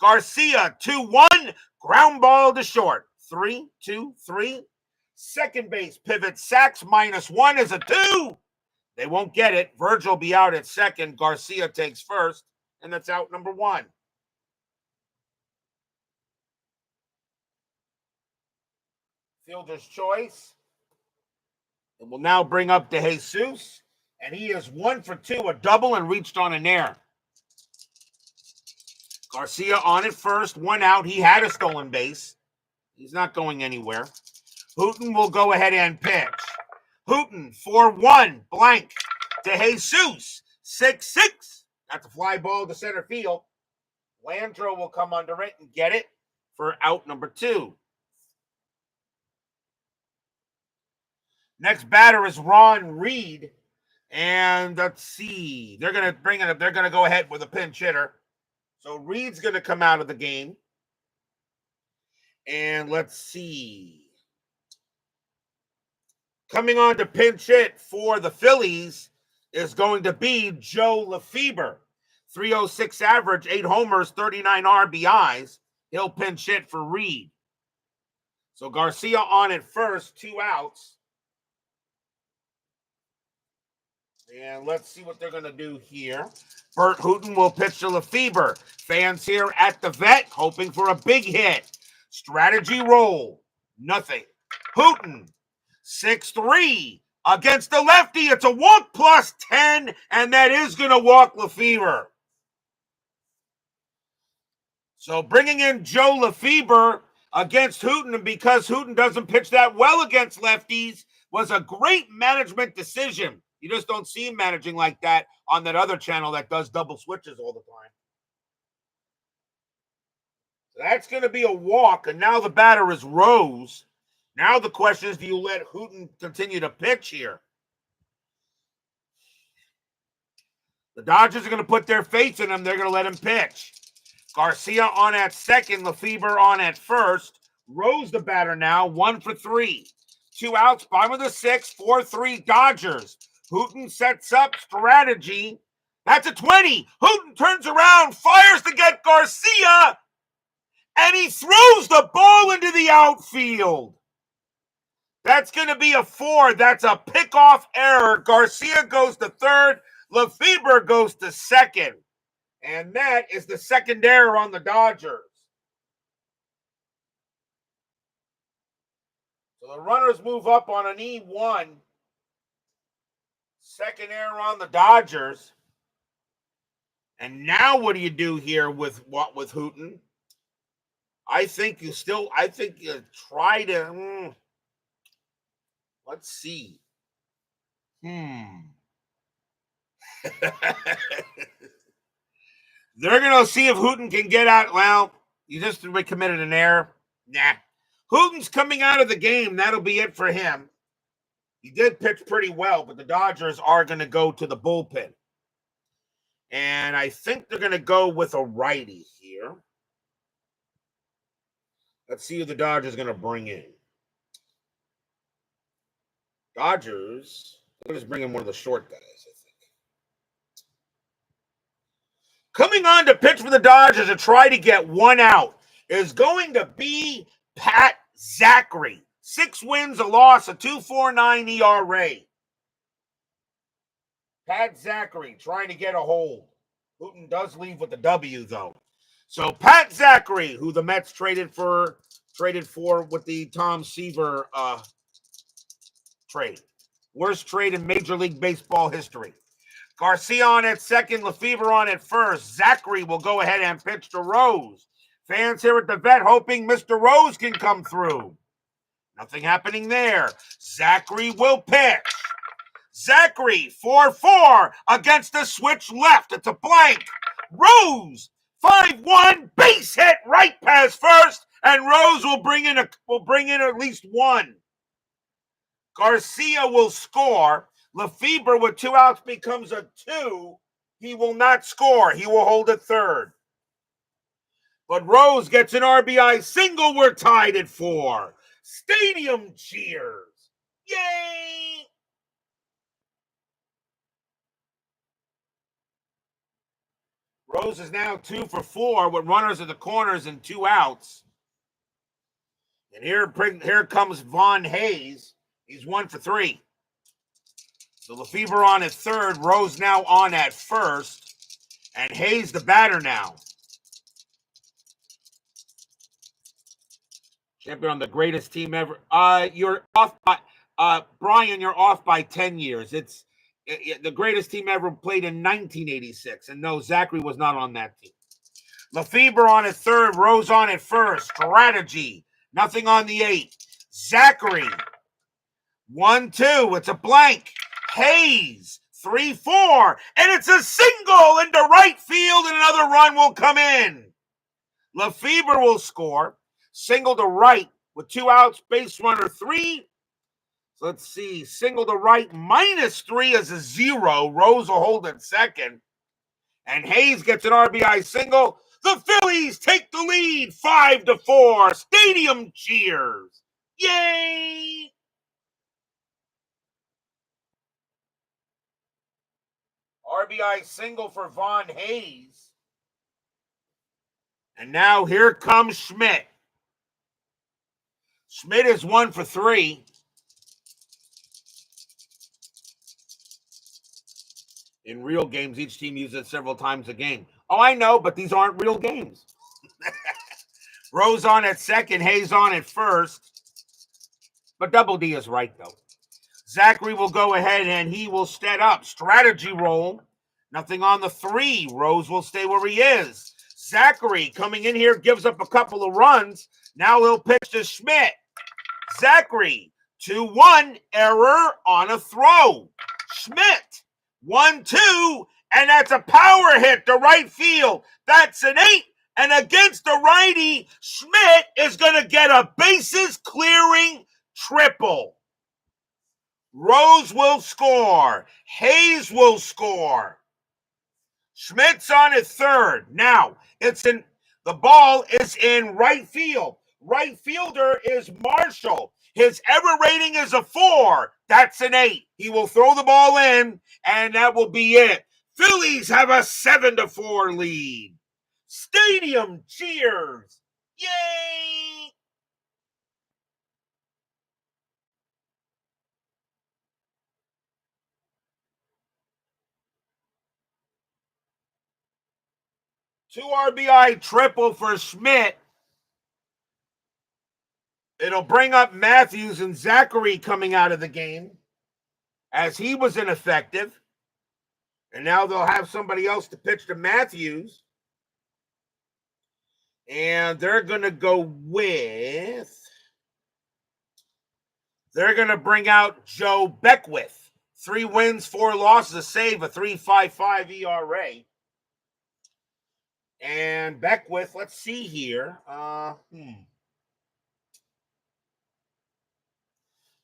Garcia, 2-1. Ground ball to short. 3-2-3. Second base pivot. Sacks -1 is a 2. They won't get it. Virgil will be out at second. Garcia takes first. And that's out number 1. Fielder's choice. It will now bring up De Jesus. And he is 1 for 2, a double, and reached on an error. Garcia on at first, 1 out. He had a stolen base. He's not going anywhere. Hooton will go ahead and pitch. Hooton, 4-1, blank. De Jesus, 6-6. That's a fly ball to center field. Landro will come under it and get it for out number 2. Next batter is Ron Reed. And let's see. They're going to bring it up. They're going to go ahead with a pinch hitter. So Reed's going to come out of the game. And let's see. Coming on to pinch hit for the Phillies is going to be Joe Lefebvre. 306 average, 8 homers, 39 RBIs. He'll pinch hit for Reed. So Garcia on at first, 2 outs. And let's see what they're going to do here. Burt Hooton will pitch to Lefebvre. Fans here at the Vet hoping for a big hit. Strategy roll. Nothing. Hooton, 6-3 against the lefty. It's a walk plus 10, and that is going to walk Lefebvre. So bringing in Joe Lefebvre against Hooton, and because Hooton doesn't pitch that well against lefties, was a great management decision. You just don't see him managing like that on that other channel that does double switches all the time. So that's going to be a walk, and now the batter is Rose. Now the question is, do you let Hooton continue to pitch here? The Dodgers are going to put their faith in him. They're going to let him pitch. Garcia on at second, Lefebvre on at first. Rose the batter now, 1 for 3. 2 outs, bottom of the 6th, 4-3 Dodgers. Hooton sets up strategy. That's a 20. Hooton turns around, fires to get Garcia, and he throws the ball into the outfield. That's going to be a 4. That's a pickoff error. Garcia goes to third. Lefebvre goes to second. And that is the second error on the Dodgers. So the runners move up on an E1. Second error on the Dodgers. And now what do you do here with Hooton? I think you try to let's see. They're going to see if Hooton can get out. Well, you just committed an error. Nah. Hooton's coming out of the game. That'll be it for him. He did pitch pretty well, but the Dodgers are going to go to the bullpen. And I think they're going to go with a righty here. Let's see who the Dodgers are going to bring in. Dodgers, they'll just bring in one of the short guys, I think. Coming on to pitch for the Dodgers to try to get one out is going to be Pat Zachary. 6 wins, a loss, a 2.49 ERA. Pat Zachary trying to get a hold. Hooton does leave with the W, though. So Pat Zachary, who the Mets traded for with the Tom Seaver trade. Worst trade in Major League Baseball history. Garcia on at second, Lefebvre on at first. Zachary will go ahead and pitch to Rose. Fans here at the vet hoping Mr. Rose can come through. Nothing happening there. Zachary will pitch. Zachary, 4-4 against the switch left. It's a blank. Rose, 5-1, base hit right past first, and Rose will bring in at least one. Garcia will score. Lefebvre with 2 outs becomes a 2. He will not score. He will hold at third. But Rose gets an RBI single. We're tied at 4. Stadium cheers. Yay! Rose is now 2 for 4 with runners at the corners and 2 outs. And here comes Von Hayes. He's 1 for 3. So Lefebvre on at third. Rose now on at first. And Hayes the batter now. Champion on the greatest team ever. You're off by Brian. You're off by 10 years. It's the greatest team ever played in 1986. And no, Zachary was not on that team. Lefebvre on at third. Rose on at first. Strategy. Nothing on the 8. Zachary. 1-2. It's a blank. Hayes. 3-4. And it's a single into right field, and another run will come in. Lefebvre will score. Single to right with 2 outs, base runner 3. So let's see. Single to right -3 is a 0. Rose will hold at second. And Hayes gets an RBI single. The Phillies take the lead 5-4. Stadium cheers. Yay! RBI single for Von Hayes. And now here comes Schmidt. Schmidt is 1 for 3. In real games, each team uses it several times a game. Oh, I know, but these aren't real games. Rose on at second, Hayes on at first. But Double D is right, though. Zachary will go ahead and he will set up. Strategy roll. Nothing on the 3. Rose will stay where he is. Zachary coming in here gives up a couple of runs. Now he'll pitch to Schmidt. Zachary, 2-1, error on a throw. Schmidt, 1-2, and that's a power hit to right field. That's an 8, and against the righty, Schmidt is going to get a bases clearing triple. Rose will score. Hayes will score. Schmidt's on at third. Now, the ball is in right field. Right fielder is Marshall. His error rating is a 4. That's an 8. He will throw the ball in, and that will be it. Phillies have a 7-4 lead. Stadium cheers. Yay! Two RBI triple for Schmidt. It'll bring up Matthews and Zachary coming out of the game as he was ineffective. And now they'll have somebody else to pitch to Matthews. And they're going to bring out Joe Beckwith. 3 wins, 4 losses, a save, a 3.55 ERA. And Beckwith, let's see here.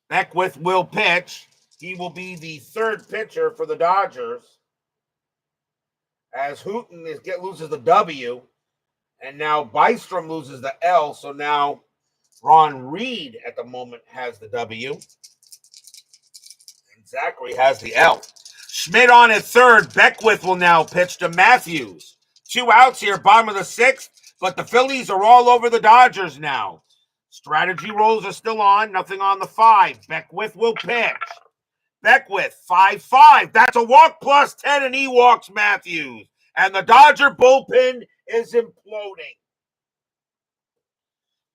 Beckwith will pitch. He will be the 3rd pitcher for the Dodgers, as Hooton loses the W, and now Bystrom loses the L. So now Ron Reed at the moment has the W, and Zachary has the L. Schmidt on at 3rd. Beckwith will now pitch to Matthews. 2 outs here, bottom of the 6th, but the Phillies are all over the Dodgers now. Strategy rolls are still on, nothing on the 5. Beckwith will pitch. Beckwith, 5-5. That's a walk plus 10, and he walks Matthews. And the Dodger bullpen is imploding.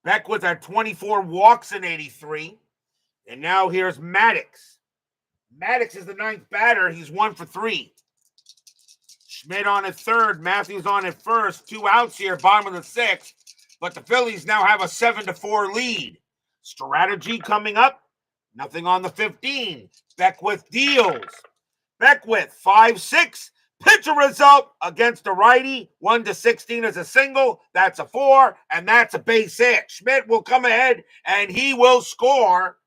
Beckwith had 24 walks in 83. And now here's Maddox. Maddox is the 9th batter. He's 1 for 3. Schmidt on at 3rd. Matthews on at 1st. 2 outs here, bottom of the 6th. But the Phillies now have a 7-4 lead. Strategy coming up. Nothing on the 15. Beckwith deals. Beckwith, 5-6. Pitch a result against a righty. 1-16 is a single. That's a 4, and that's a base hit. Schmidt will come ahead, and he will score.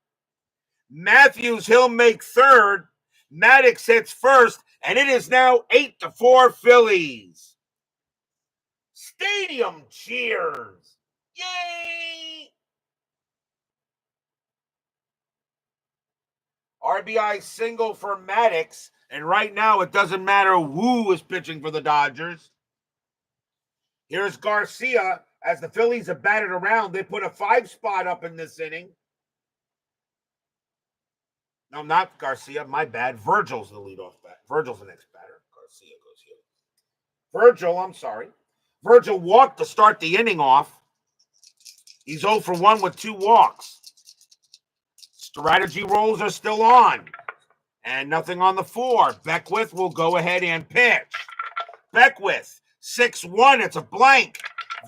Matthews, he'll make 3rd. Maddox hits 1st, and it is now 8-4 Phillies. Stadium cheers. Yay! RBI single for Maddox, and right now it doesn't matter who is pitching for the Dodgers. Here's Garcia. As the Phillies have batted around, they put a 5 spot up in this inning. No, not Garcia. My bad. Virgil's the leadoff batter. Virgil's the next batter. Garcia goes here. Virgil, I'm sorry. Virgil walked to start the inning off. He's 0 for 1 with 2 walks. Strategy rolls are still on. And nothing on the 4. Beckwith will go ahead and pitch. Beckwith, 6-1. It's a blank.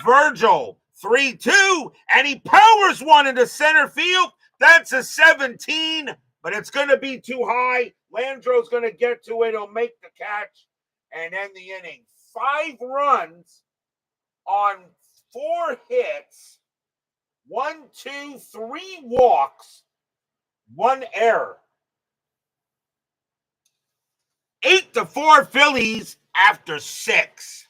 Virgil, 3-2. And he powers one into center field. That's a 17. But it's going to be too high. Landro's going to get to it. He'll make the catch and end the inning. 5 runs on 4 hits. 1, 2, 3 walks. 1 error. 8-4 Phillies after 6.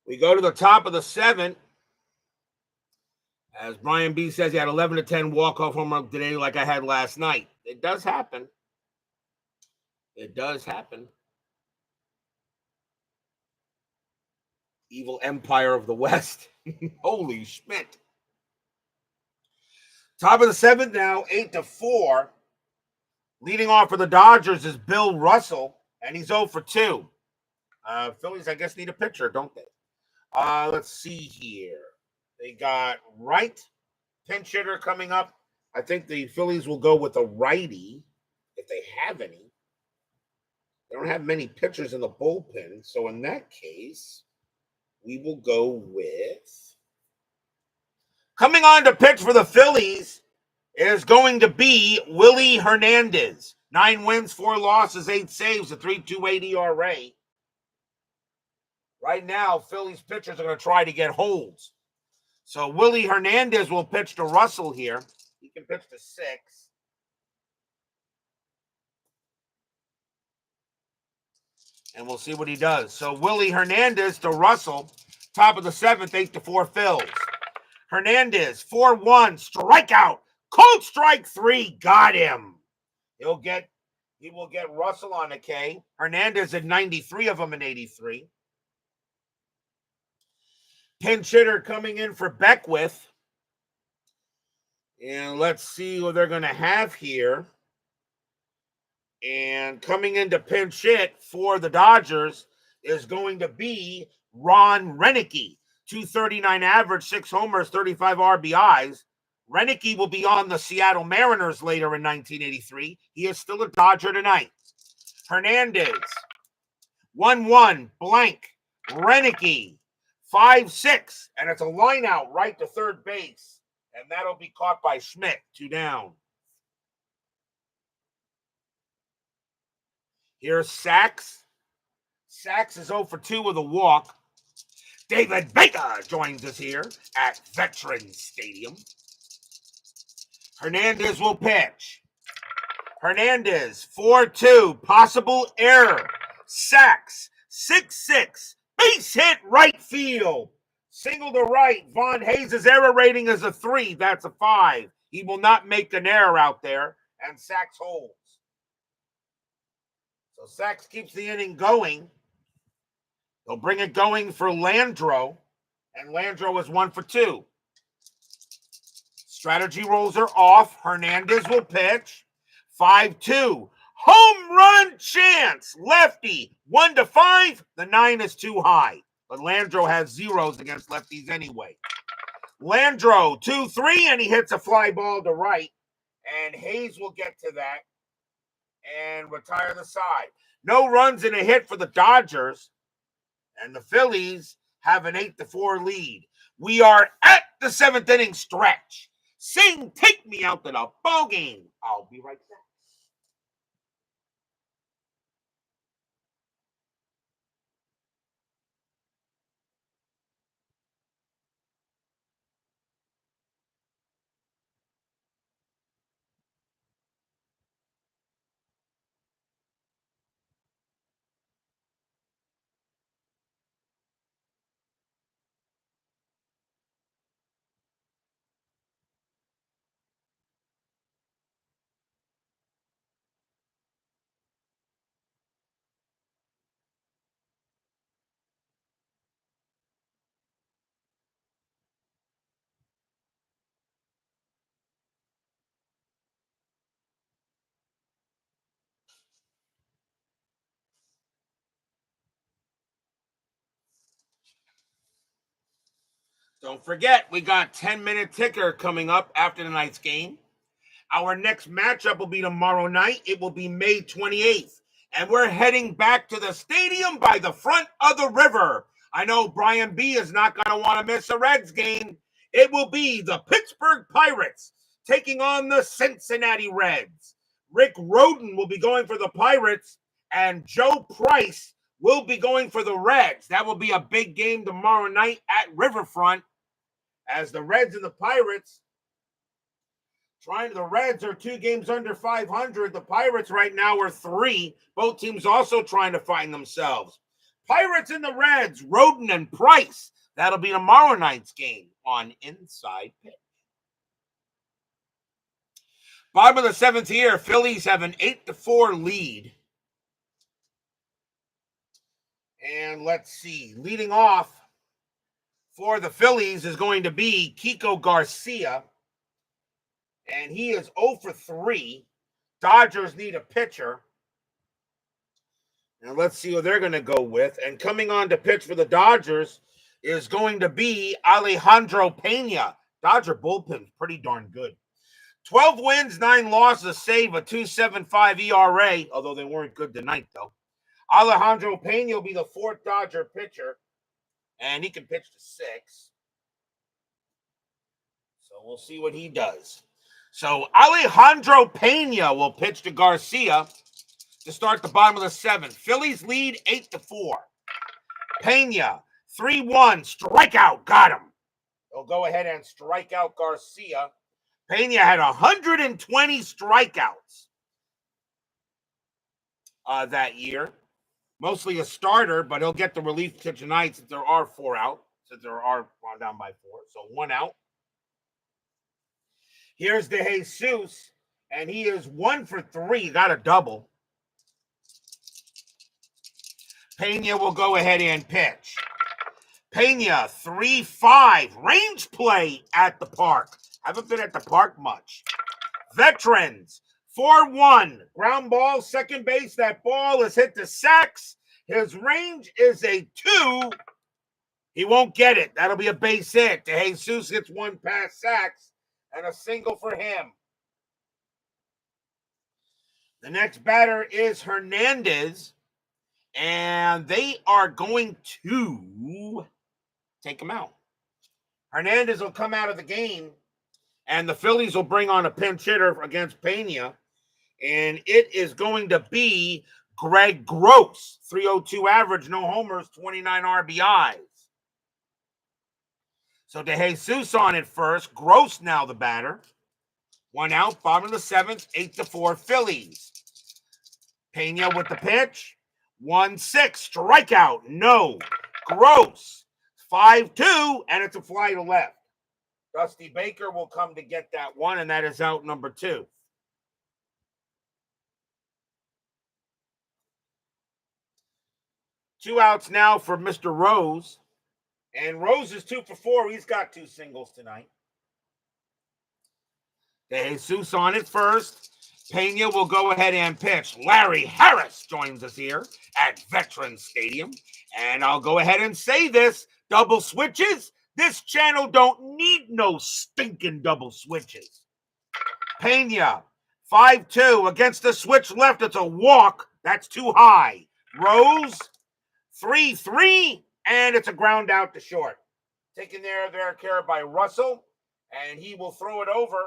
We go to the top of the 7th. As Brian B. says, he had 11-10 walk-off home run today like I had last night. It does happen. It does happen. Evil Empire of the West. Holy Schmidt. Top of the 7th now, 8-4. Leading off for the Dodgers is Bill Russell, and he's 0 for 2. Phillies, I guess, need a pitcher, don't they? Let's see here. They got Wright, pinch hitter coming up. I think the Phillies will go with a righty, if they have any. They don't have many pitchers in the bullpen, so in that case, we will go with... Coming on to pitch for the Phillies is going to be Willie Hernandez. 9 wins, 4 losses, 8 saves, a 3.28 ERA. Right now, Phillies pitchers are going to try to get holds. So Willie Hernandez will pitch to Russell here. He can pitch to 6. And we'll see what he does. So Willie Hernandez to Russell. Top of the 7th, 8-4 Phils. Hernandez, 4-1, strikeout. Cold strike 3, got him. He will get Russell on a K. Hernandez had 93 of them in 83. Pinch hitter coming in for Beckwith. And let's see what they're going to have here. And coming into pinch hit for the Dodgers is going to be Ron Renicky. 239 average, 6 homers, 35 RBIs. Renicky will be on the Seattle Mariners later in 1983. He is still a Dodger tonight. Hernandez, 1-1, blank. Renicky, 5-6, and it's a line out right to third base, and that'll be caught by Schmidt, 2 down. Here's Sachs. Sachs is 0 for 2 with a walk. David Baker joins us here at Veterans Stadium. Hernandez will pitch. Hernandez, 4-2, possible error. Sachs, 6-6, base hit right field. Single to right. Von Hayes' error rating is a 3. That's a 5. He will not make an error out there, and Sachs holds. So Sachs keeps the inning going. They'll bring it going for Landreau, and Landreau is 1 for 2. Strategy rolls are off. Hernandez will pitch. 5-2. Home run chance. Lefty. 1-5. The 9 is too high. But Landreau has zeros against lefties anyway. Landreau, 2-3, and he hits a fly ball to right. And Hayes will get to that and retire the side. No runs and a hit for the Dodgers. And the Phillies have an 8-4 lead. We are at the 7th inning stretch. Sing, take me out to the ball game. I'll be right back. Don't forget, we got 10-minute ticker coming up after tonight's game. Our next matchup will be tomorrow night. It will be May 28th. And we're heading back to the stadium by the front of the river. I know Brian B. is not going to want to miss a Reds game. It will be the Pittsburgh Pirates taking on the Cincinnati Reds. Rick Hooton will be going for the Pirates, and Joe Price will be going for the Reds. That will be a big game tomorrow night at Riverfront, as the Reds and the Pirates the Reds are 2 games under 500. The Pirates right now are 3. Both teams also trying to find themselves. Pirates and the Reds, Hooton and Price. That'll be tomorrow night's game on Inside Pitch. Bottom of the 7th here, Phillies have an 8-4 lead. And let's see, leading off for the Phillies is going to be Kiko Garcia. And he is 0 for 3. Dodgers need a pitcher. And let's see who they're going to go with. And coming on to pitch for the Dodgers is going to be Alejandro Pena. Dodger bullpen's pretty darn good. 12 wins, 9 losses, save a 2.75 ERA, although they weren't good tonight, though. Alejandro Pena will be the 4th Dodger pitcher, and he can pitch to 6. So we'll see what he does. So Alejandro Pena will pitch to Garcia to start the bottom of the 7th. Phillies lead 8-4. Pena, 3-1, strikeout, got him. They'll go ahead and strike out Garcia. Pena had 120 strikeouts that year. Mostly a starter, but he'll get the relief pitch tonight since there are 4 out. Since there are down by 4. So 1 out. Here's De Jesus, and he is 1 for 3. Got a double. Pena will go ahead and pitch. Pena, 3-5. Range play at the park. Haven't been at the park much. Veterans, 4-1. Ground ball, second base. That ball is hit to Sachs. His range is a 2. He won't get it. That'll be a base hit. De Jesus hits 1 past Sachs. and a single for him. The next batter is Hernandez, and they are going to take him out. Hernandez will come out of the game, and the Phillies will bring on a pinch hitter against Pena, and it is going to be Greg Gross, 302 average, no homers, 29 RBIs. So DeJesus on it first. Gross now the batter. 1 out, bottom of the 7th, 8-4 Phillies. Pena with the pitch. 1-6, strikeout, no. Gross, 5-2, and it's a fly to left. Dusty Baker will come to get that one, and that is out number 2. Two outs now for Mr. Rose. And Rose is 2 for 4. He's got 2 singles tonight. DeJesus on it first. Pena will go ahead and pitch. Larry Harris joins us here at Veterans Stadium. And I'll go ahead and say this. Double switches. This channel don't need no stinking double switches. Pena, 5-2 against the switch left. It's a walk. That's too high. Rose, 3-3, and it's a ground out to short. Taken there care by Russell, and he will throw it over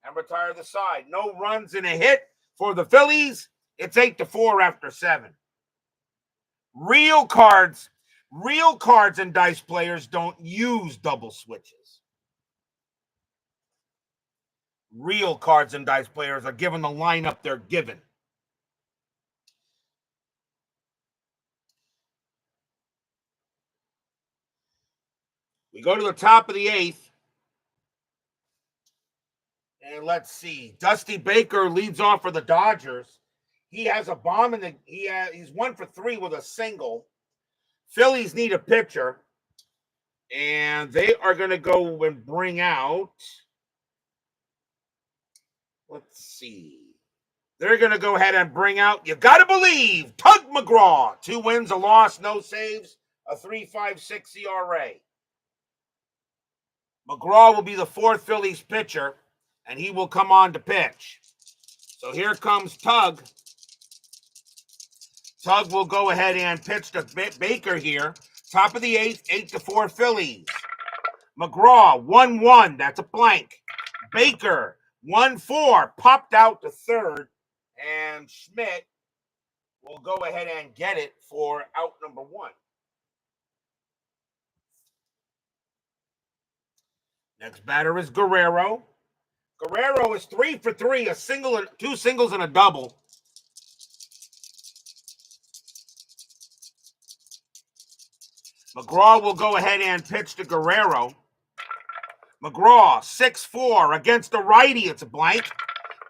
and retire the side. No runs and a hit for the Phillies. It's 8-4 after 7. Real cards and dice players don't use double switches. Real cards and dice players are given the lineup they're given. We go to the top of the 8th. And let's see. Dusty Baker leads off for the Dodgers. He has a bomb in the he's 1 for 3 with a single. Phillies need a pitcher. And they are going to go and bring out, let's see. They're going to go ahead and bring out, you got to believe, Tug McGraw. 2 wins, a loss, no saves, a 3.56 ERA. McGraw will be the 4th Phillies pitcher, and he will come on to pitch. So here comes Tug. Tug will go ahead and pitch to Baker here. Top of the 8th, 8-4 Phillies. McGraw, 1-1. That's a blank. Baker, 1-4. Popped out to third. And Schmidt will go ahead and get it for out number 1. Next batter is Guerrero. Guerrero is 3 for 3, a single, 2 singles and a double. McGraw will go ahead and pitch to Guerrero. McGraw, 6-4 against the righty. It's a blank.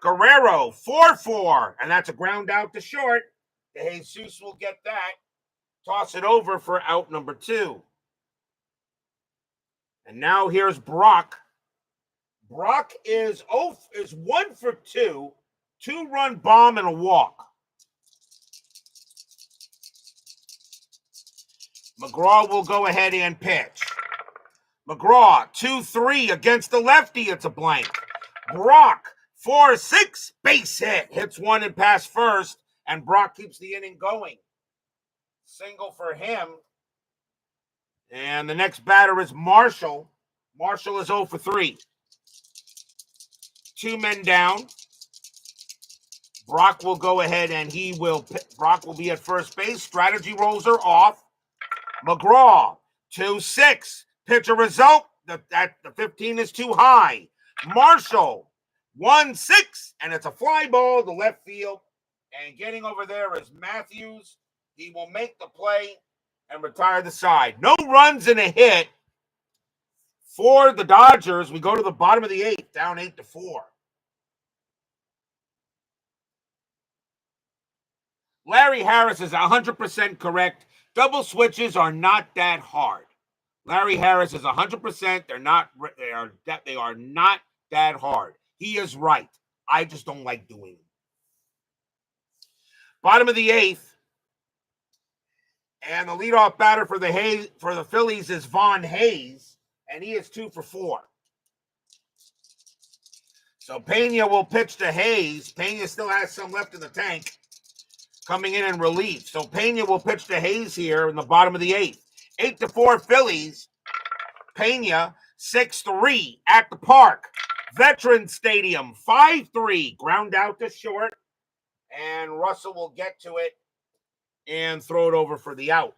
Guerrero, 4-4, and that's a ground out to short. DeJesus will get that. Toss it over for out number 2. And now here's Brock. Brock is 1 for 2, 2-run bomb and a walk. McGraw will go ahead and pitch. McGraw, 2-3 against the lefty. It's a blank. Brock, 4-6, base hit. Hits one and past first, and Brock keeps the inning going. Single for him. And the next batter is Marshall. Marshall is 0 for 3. 2 men down. Brock will go ahead and Brock will be at first base. Strategy rolls are off. McGraw, 2-6. Pitch a result. The 15 is too high. Marshall, 1-6, and it's a fly ball to left field. And getting over there is Matthews. He will make the play and retire the side. No runs and a hit for the Dodgers. We go to the bottom of the 8th, down 8-4. Larry Harris is 100% correct. Double switches are not that hard. Larry Harris is 100%. They are not that hard. He is right. I just don't like doing them. Bottom of the 8th. And the leadoff batter for the Phillies is Vaughn Hayes, and he is 2 for 4. So Pena will pitch to Hayes. Pena still has some left in the tank. Coming in relief. So Pena will pitch to Hayes here in the bottom of the 8th. 8-4 Phillies. Pena 6-3 at the park. Veterans Stadium 5-3. Ground out to short. And Russell will get to it and throw it over for the out.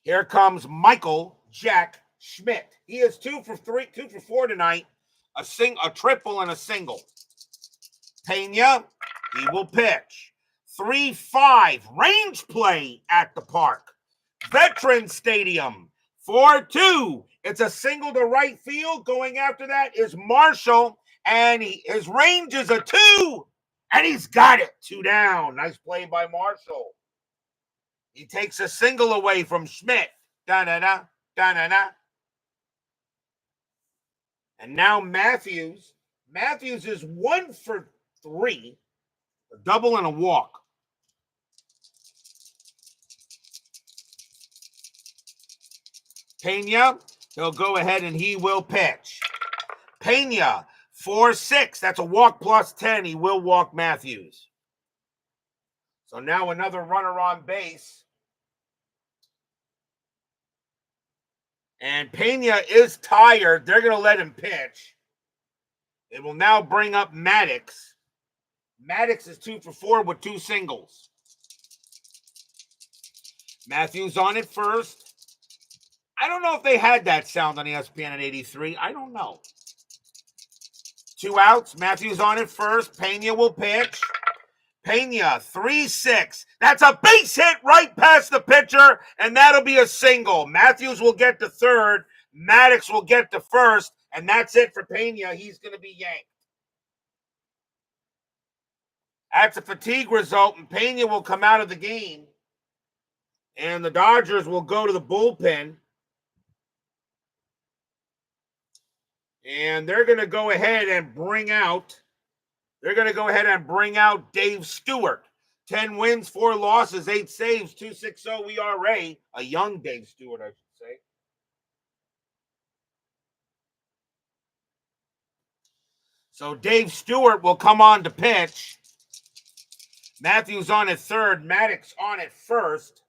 Here comes Michael Jack Schmidt. He is 2 for 4 tonight. A triple and a single. Pena, he will pitch. 3-5 range play at the park. Veterans Stadium 4-2. It's a single to right field. Going after that is Marshall, and his range is a 2, and he's got it. 2 down. Nice play by Marshall. He takes a single away from Schmidt. Da-da-da, da-da-da. And now Matthews. Matthews is 1 for 3, a double and a walk. Pena, he'll go ahead and he will pitch. Pena, 4-6. That's a walk plus 10. He will walk Matthews. So now another runner on base. And Pena is tired. They're going to let him pitch. It will now bring up Maddox. Maddox is 2 for 4 with 2 singles. Matthews on it first. I don't know if they had that sound on ESPN at 83. I don't know. 2 outs. Matthews on it first. Pena will pitch. Pena, 3-6. That's a base hit right past the pitcher, and that'll be a single. Matthews will get to third. Maddox will get to first, and that's it for Pena. He's going to be yanked. That's a fatigue result, and Pena will come out of the game. And the Dodgers will go to the bullpen. And they're going to go ahead and bring out Dave Stewart. 10 wins, 4 losses, 8 saves, 2.60 ERA. A young Dave Stewart, I should say. So Dave Stewart will come on to pitch. Matthews on at third. Maddox on at first.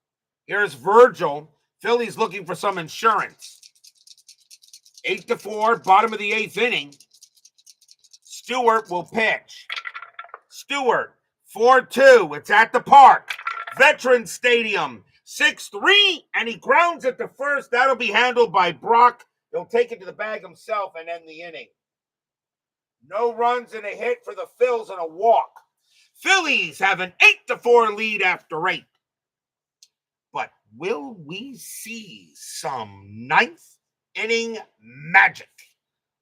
Here's Virgil. Phillies looking for some insurance. 8-4, bottom of the 8th inning. Stewart will pitch. Stewart, 4-2. It's at the park. Veterans Stadium, 6-3, and he grounds it to first. That'll be handled by Brock. He'll take it to the bag himself and end the inning. No runs and a hit for the Phils and a walk. Phillies have an 8-4 lead after 8. But will we see some 9th inning magic?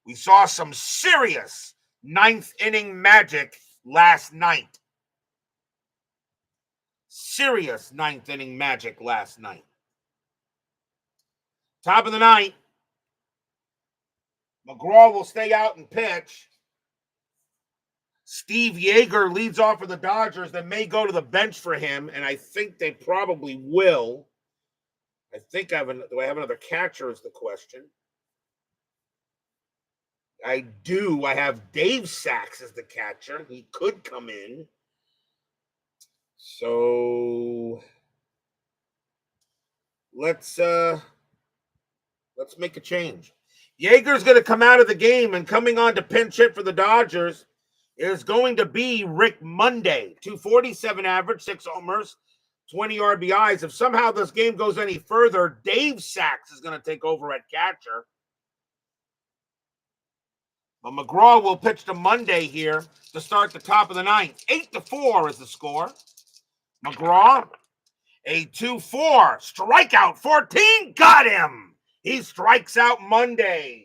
We saw some serious 9th inning magic last night. Serious 9th inning magic last night. Top of the 9th. McGraw will stay out and pitch. Steve Yeager leads off for the Dodgers. They may go to the bench for him, and I think they probably will. I think do I have another catcher is the question. I do. I have Dave Sachs as the catcher. He could come in. So let's make a change. Yeager's going to come out of the game, and coming on to pinch hit for the Dodgers is going to be Rick Monday. 247 average, 6 homers, 20 RBIs. If somehow this game goes any further, Dave Sachs is going to take over at catcher. But McGraw will pitch to Monday here to start the top of the 9th. 8-4 is the score. McGraw, a 2-4, strikeout 14, got him. He strikes out Monday.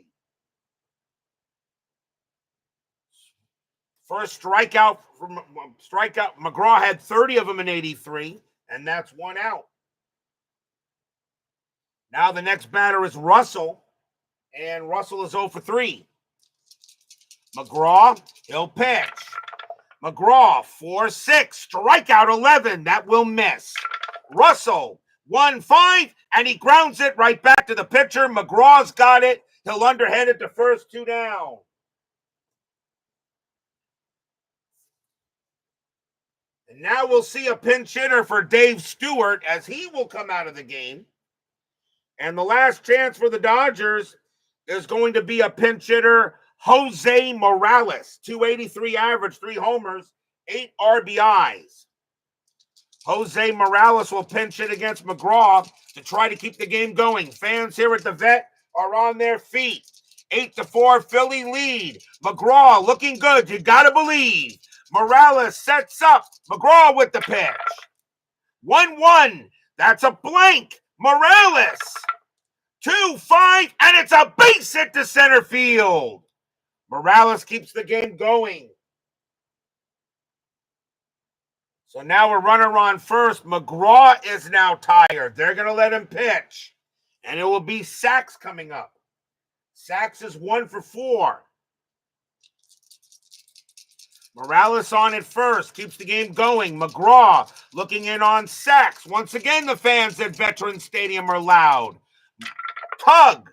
First strikeout, McGraw had 30 of them in 83, and that's 1 out. Now the next batter is Russell, and Russell is 0 for 3. McGraw, he'll pitch. McGraw, 4-6, strikeout 11, that will miss. Russell, 1-5, and he grounds it right back to the pitcher. McGraw's got it. He'll underhand it to first, 2 down. And now we'll see a pinch hitter for Dave Stewart as he will come out of the game. And the last chance for the Dodgers is going to be a pinch hitter, Jose Morales. 283 average, 3 homers, 8 RBIs. Jose Morales will pinch hit against McGraw to try to keep the game going. Fans here at the Vet are on their feet. 8-4 Philly lead. McGraw looking good. You got to believe. Morales sets up. McGraw with the pitch. 1-1. That's a blank. Morales. 2-5, and it's a base hit to center field. Morales keeps the game going. So now a runner on first. McGraw is now tired. They're going to let him pitch. And it will be Sachs coming up. Sachs is 1 for 4. Morales on at first. Keeps the game going. McGraw looking in on Sachs. Once again, the fans at Veterans Stadium are loud. Tug.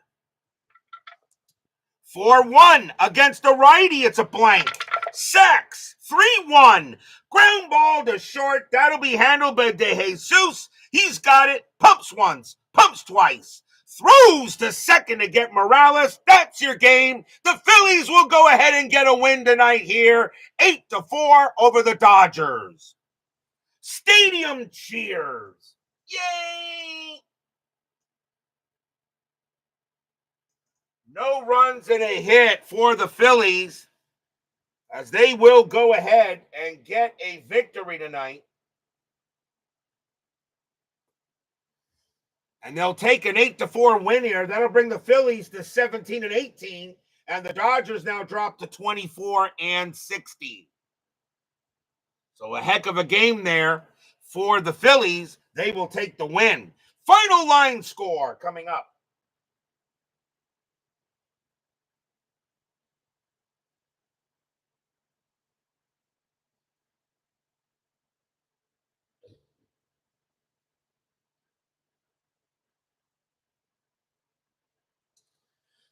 4-1 against the righty. It's a blank. Sachs. 3-1. Ground ball to short. That'll be handled by De Jesus. He's got it. Pumps once. Pumps twice. Throws to second to get Morales. That's your game. The Phillies will go ahead and get a win tonight here. 8-4 over the Dodgers. Stadium cheers. Yay! No runs and a hit for the Phillies, as they will go ahead and get a victory tonight. And they'll take an 8-4 win here. That'll bring the Phillies to 17-18, and the Dodgers now drop to 24-16. So a heck of a game there for the Phillies. They will take the win. Final line score coming up.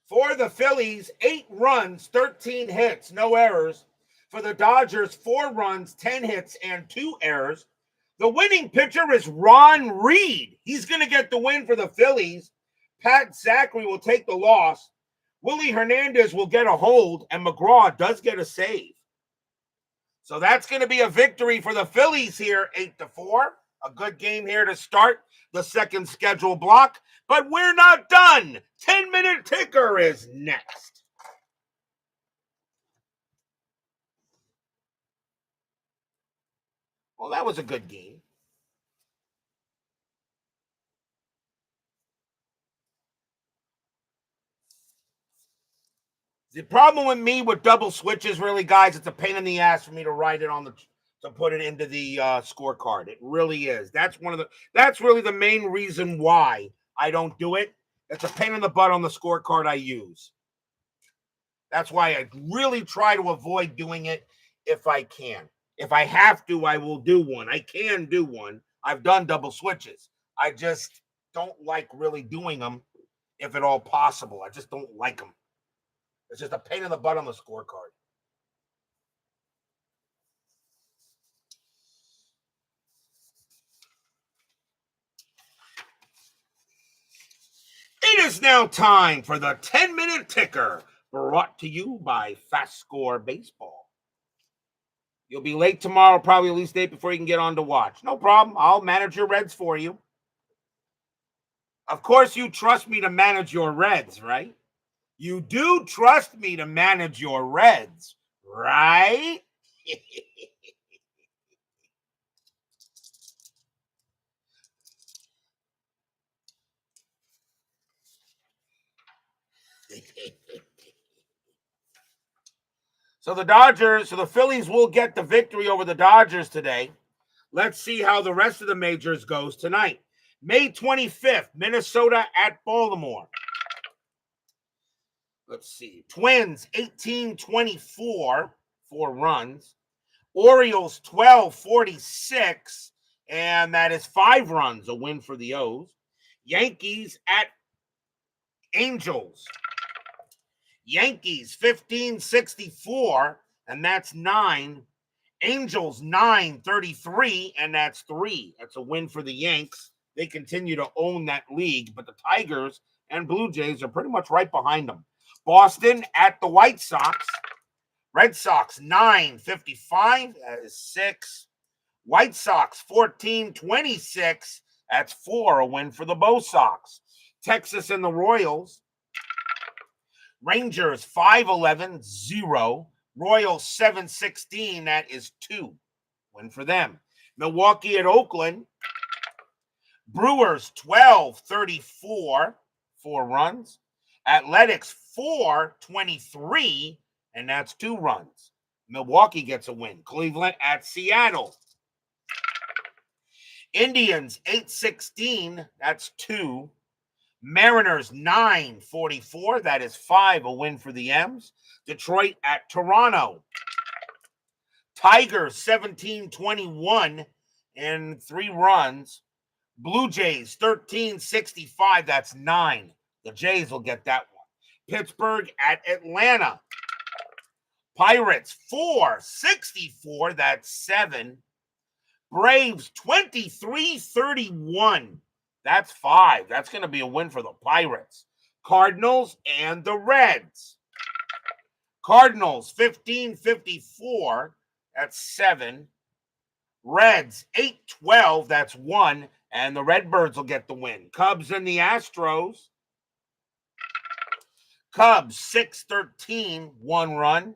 For the Phillies, 8 runs, 13 hits, no errors. For the Dodgers, 4 runs, 10 hits, and 2 errors. The winning pitcher is Ron Reed. He's going to get the win for the Phillies. Pat Zachary will take the loss. Willie Hernandez will get a hold, and McGraw does get a save. So that's going to be a victory for the Phillies here, 8-4. A good game here to start the second schedule block. But we're not done. 10-minute ticker is next. Well, that was a good game. The problem with me with double switches, really, guys, it's a pain in the ass for me to write it on to put it into the scorecard. It really is. That's really the main reason why I don't do it. It's a pain in the butt on the scorecard I use. That's why I really try to avoid doing it if I can. If I have to, I will do one. I can do one. I've done double switches. I just don't like really doing them if at all possible. I just don't like them. It's just a pain in the butt on the scorecard. It is now time for the 10-minute ticker, brought to you by FastScore Baseball. You'll be late tomorrow, probably at least 8 before you can get on to watch. No problem. I'll manage your Reds for you. Of course, you trust me to manage your Reds, right? You do trust me to manage your Reds, right? So the Phillies will get the victory over the Dodgers today. Let's see how the rest of the majors goes tonight. May 25th, Minnesota at Baltimore. Let's see. Twins, 18-24, 4 runs. Orioles, 12-46, and that is 5 runs, a win for the O's. Yankees at Angels. Yankees 1564, and that's 9. Angels 933, and that's 3. That's a win for the Yanks. They continue to own that league, but the Tigers and Blue Jays are pretty much right behind them. Boston at the White Sox. Red Sox 955, that is 6. White Sox 1426, that's 4, a win for the Bo Sox. Texas and the Royals. Rangers 511, 0. Royals 716, that is 2. Win for them. Milwaukee at Oakland. Brewers 1234, 4 runs. Athletics 423, and that's 2 runs. Milwaukee gets a win. Cleveland at Seattle. Indians 816, that's 2. Mariners 944, that is 5, a win for the M's. Detroit at Toronto. Tigers 1721 and 3 runs. Blue Jays 1365, that's 9. The Jays will get that one. Pittsburgh at Atlanta. Pirates 464, that's 7. Braves 2331, that's 5. That's going to be a win for the Pirates. Cardinals and the Reds. Cardinals 1554, that's 7. Reds 812, that's 1. And the Redbirds will get the win. Cubs and the Astros. Cubs 613, 1 run.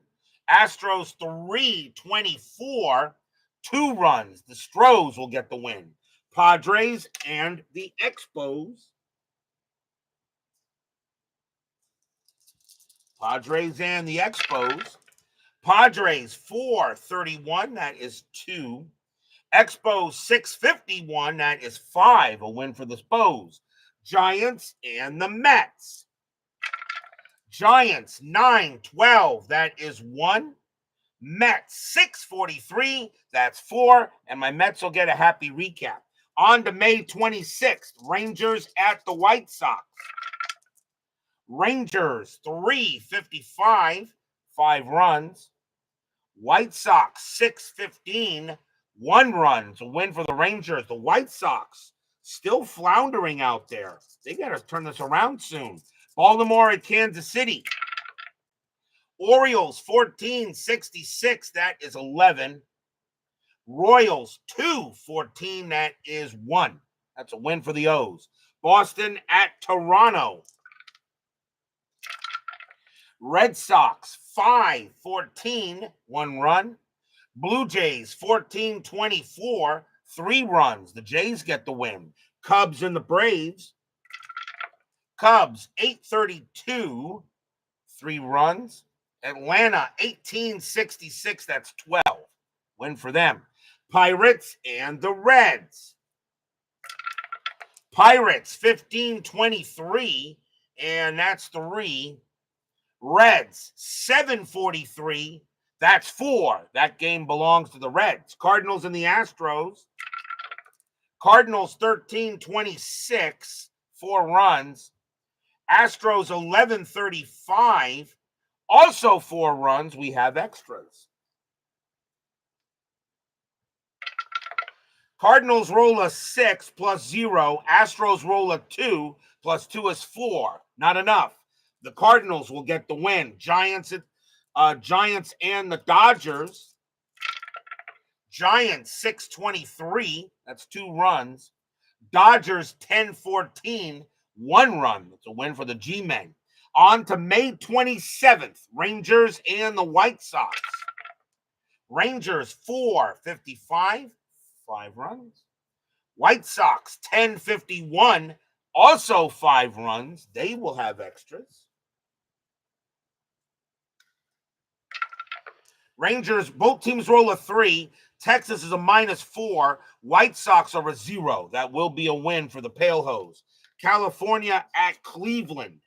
Astros 324, 2 runs. The Stros will get the win. Padres and the Expos. Padres and the Expos. Padres 431, that is 2. Expos 651, that is 5, a win for the Spos. Giants and the Mets. Giants 912, that is 1. Mets 643, that's 4. And my Mets will get a happy recap. On to May 26th, Rangers at the White Sox. Rangers 355, 5 runs. White Sox 615, 1 run. It's a win for the Rangers. The White Sox still floundering out there. They got to turn this around soon. Baltimore at Kansas City. Orioles 1466, that is 11. Royals 214, that is 1. That's a win for the O's. Boston at Toronto. Red Sox 514, 1 run. Blue Jays 1424, 3 runs. The Jays get the win. Cubs and the Braves. Cubs 832, 3 runs. Atlanta 1866, that's 12. Win for them. Pirates and the Reds. Pirates 1523, and that's 3. Reds 743, that's 4. That game belongs to the Reds. Cardinals and the Astros. Cardinals 1326, 4 runs. Astros 1135, also 4 runs. We have extras. Cardinals roll a 6 plus 0. Astros roll a 2 plus 2 is 4. Not enough. The Cardinals will get the win. Giants and the Dodgers. Giants 623. That's 2 runs. Dodgers 1014. 1 run. It's a win for the G-Men. On to May 27th. Rangers and the White Sox. Rangers 455. 5 runs. White Sox 1051. Also 5 runs. They will have extras. Rangers, both teams roll a 3. Texas is a -4. White Sox are a 0. That will be a win for the Pale Hose. California at Cleveland.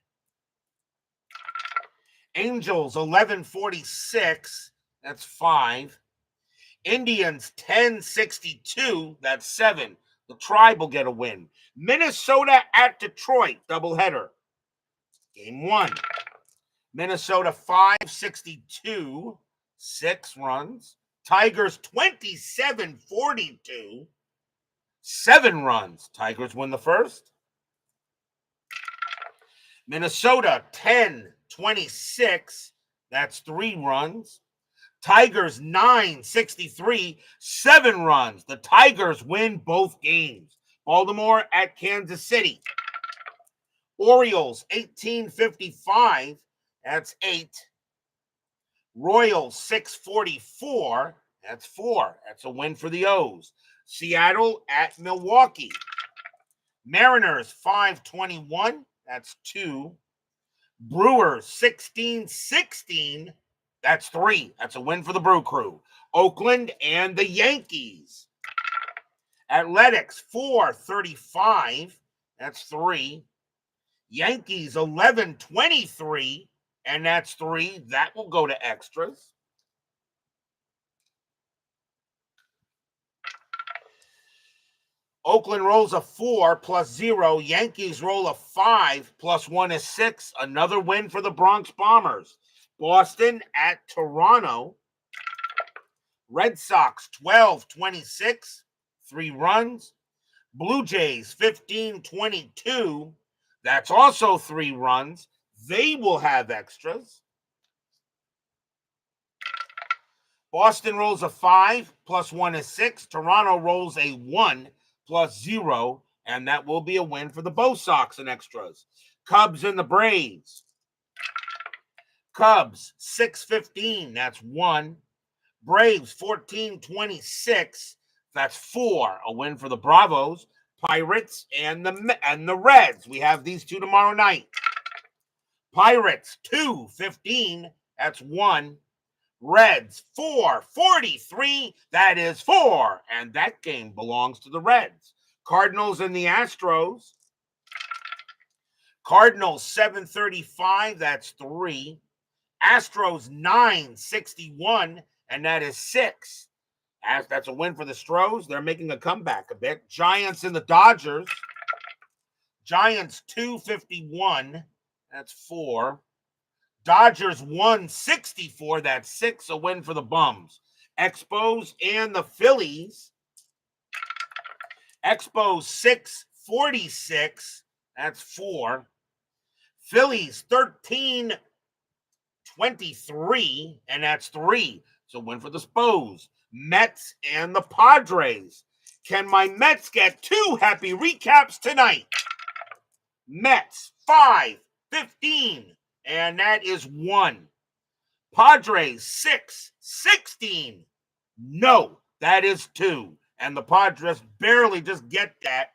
Angels 1146. That's 5. Indians 1062. That's 7. The Tribe will get a win. Minnesota at Detroit. Doubleheader. Game 1. Minnesota 562, 6 runs. Tigers 27-42, 7 runs. Tigers win the first. Minnesota 10-26, that's 3 runs. Tigers 9-63, 7 runs. The Tigers win both games. Baltimore at Kansas City. Orioles 18-55, that's 8. Royals 644, that's 4. That's a win for the O's. Seattle at Milwaukee. Mariners 521, that's 2. Brewers 16-16, that's 3. That's a win for the Brew Crew. Oakland and the Yankees. Athletics 435, that's 3. Yankees 11-23, and that's 3. That will go to extras. Oakland rolls a 4 plus 0. Yankees roll a 5 plus 1 is 6. Another win for the Bronx Bombers. Boston at Toronto. Red Sox 12-26, 3 runs. Blue Jays 15-22. That's also 3 runs. They will have extras. Boston rolls a 5 plus 1 is 6. Toronto rolls a 1 plus 0, and that will be a win for the Bo Sox in extras. Cubs and the Braves. Cubs 6-15, that's 1. Braves 14-26, that's 4. A win for the Bravos. Pirates and the Reds. We have these two tomorrow night. Pirates 2-15, that's 1. Reds 4-43, that is 4. And that game belongs to the Reds. Cardinals and the Astros. Cardinals 735, that's 3. Astros 961, and that is 6. That's a win for the Stros. They're making a comeback a bit. Giants and the Dodgers. Giants 251, that's 4. Dodgers 164, that's 6. A win for the Bums. Expos and the Phillies. Expos 646, that's 4. Phillies 13-23, and that's 3. So win for the Spos. Mets and the Padres. Can my Mets get 2 happy recaps tonight? Mets 5-15, and that is 1. Padres 6-16. No, that is 2. And the Padres barely just get that,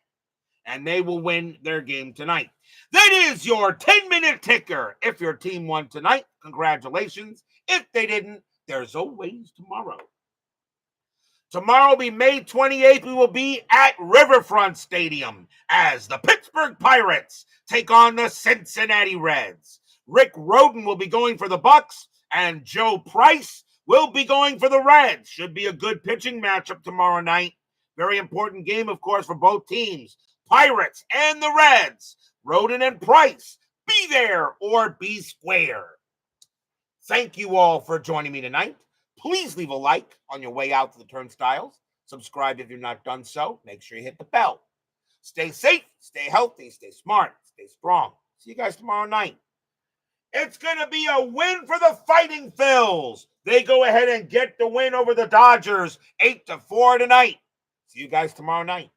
and they will win their game tonight. That is your 10-minute ticker. If your team won tonight, congratulations. If they didn't, there's always tomorrow. Tomorrow will be May 28th. We will be at Riverfront Stadium as the Pittsburgh Pirates take on the Cincinnati Reds. Rick Rhoden will be going for the Bucks, and Joe Price will be going for the Reds. Should be a good pitching matchup tomorrow night. Very important game, of course, for both teams. Pirates and the Reds. Rhoden and Price, be there or be square. Thank you all for joining me tonight. Please leave a like on your way out to the turnstiles. Subscribe if you've not done so. Make sure you hit the bell. Stay safe, stay healthy, stay smart, stay strong. See you guys tomorrow night. It's going to be a win for the Fighting Phils. They go ahead and get the win over the Dodgers 8-4 tonight. See you guys tomorrow night.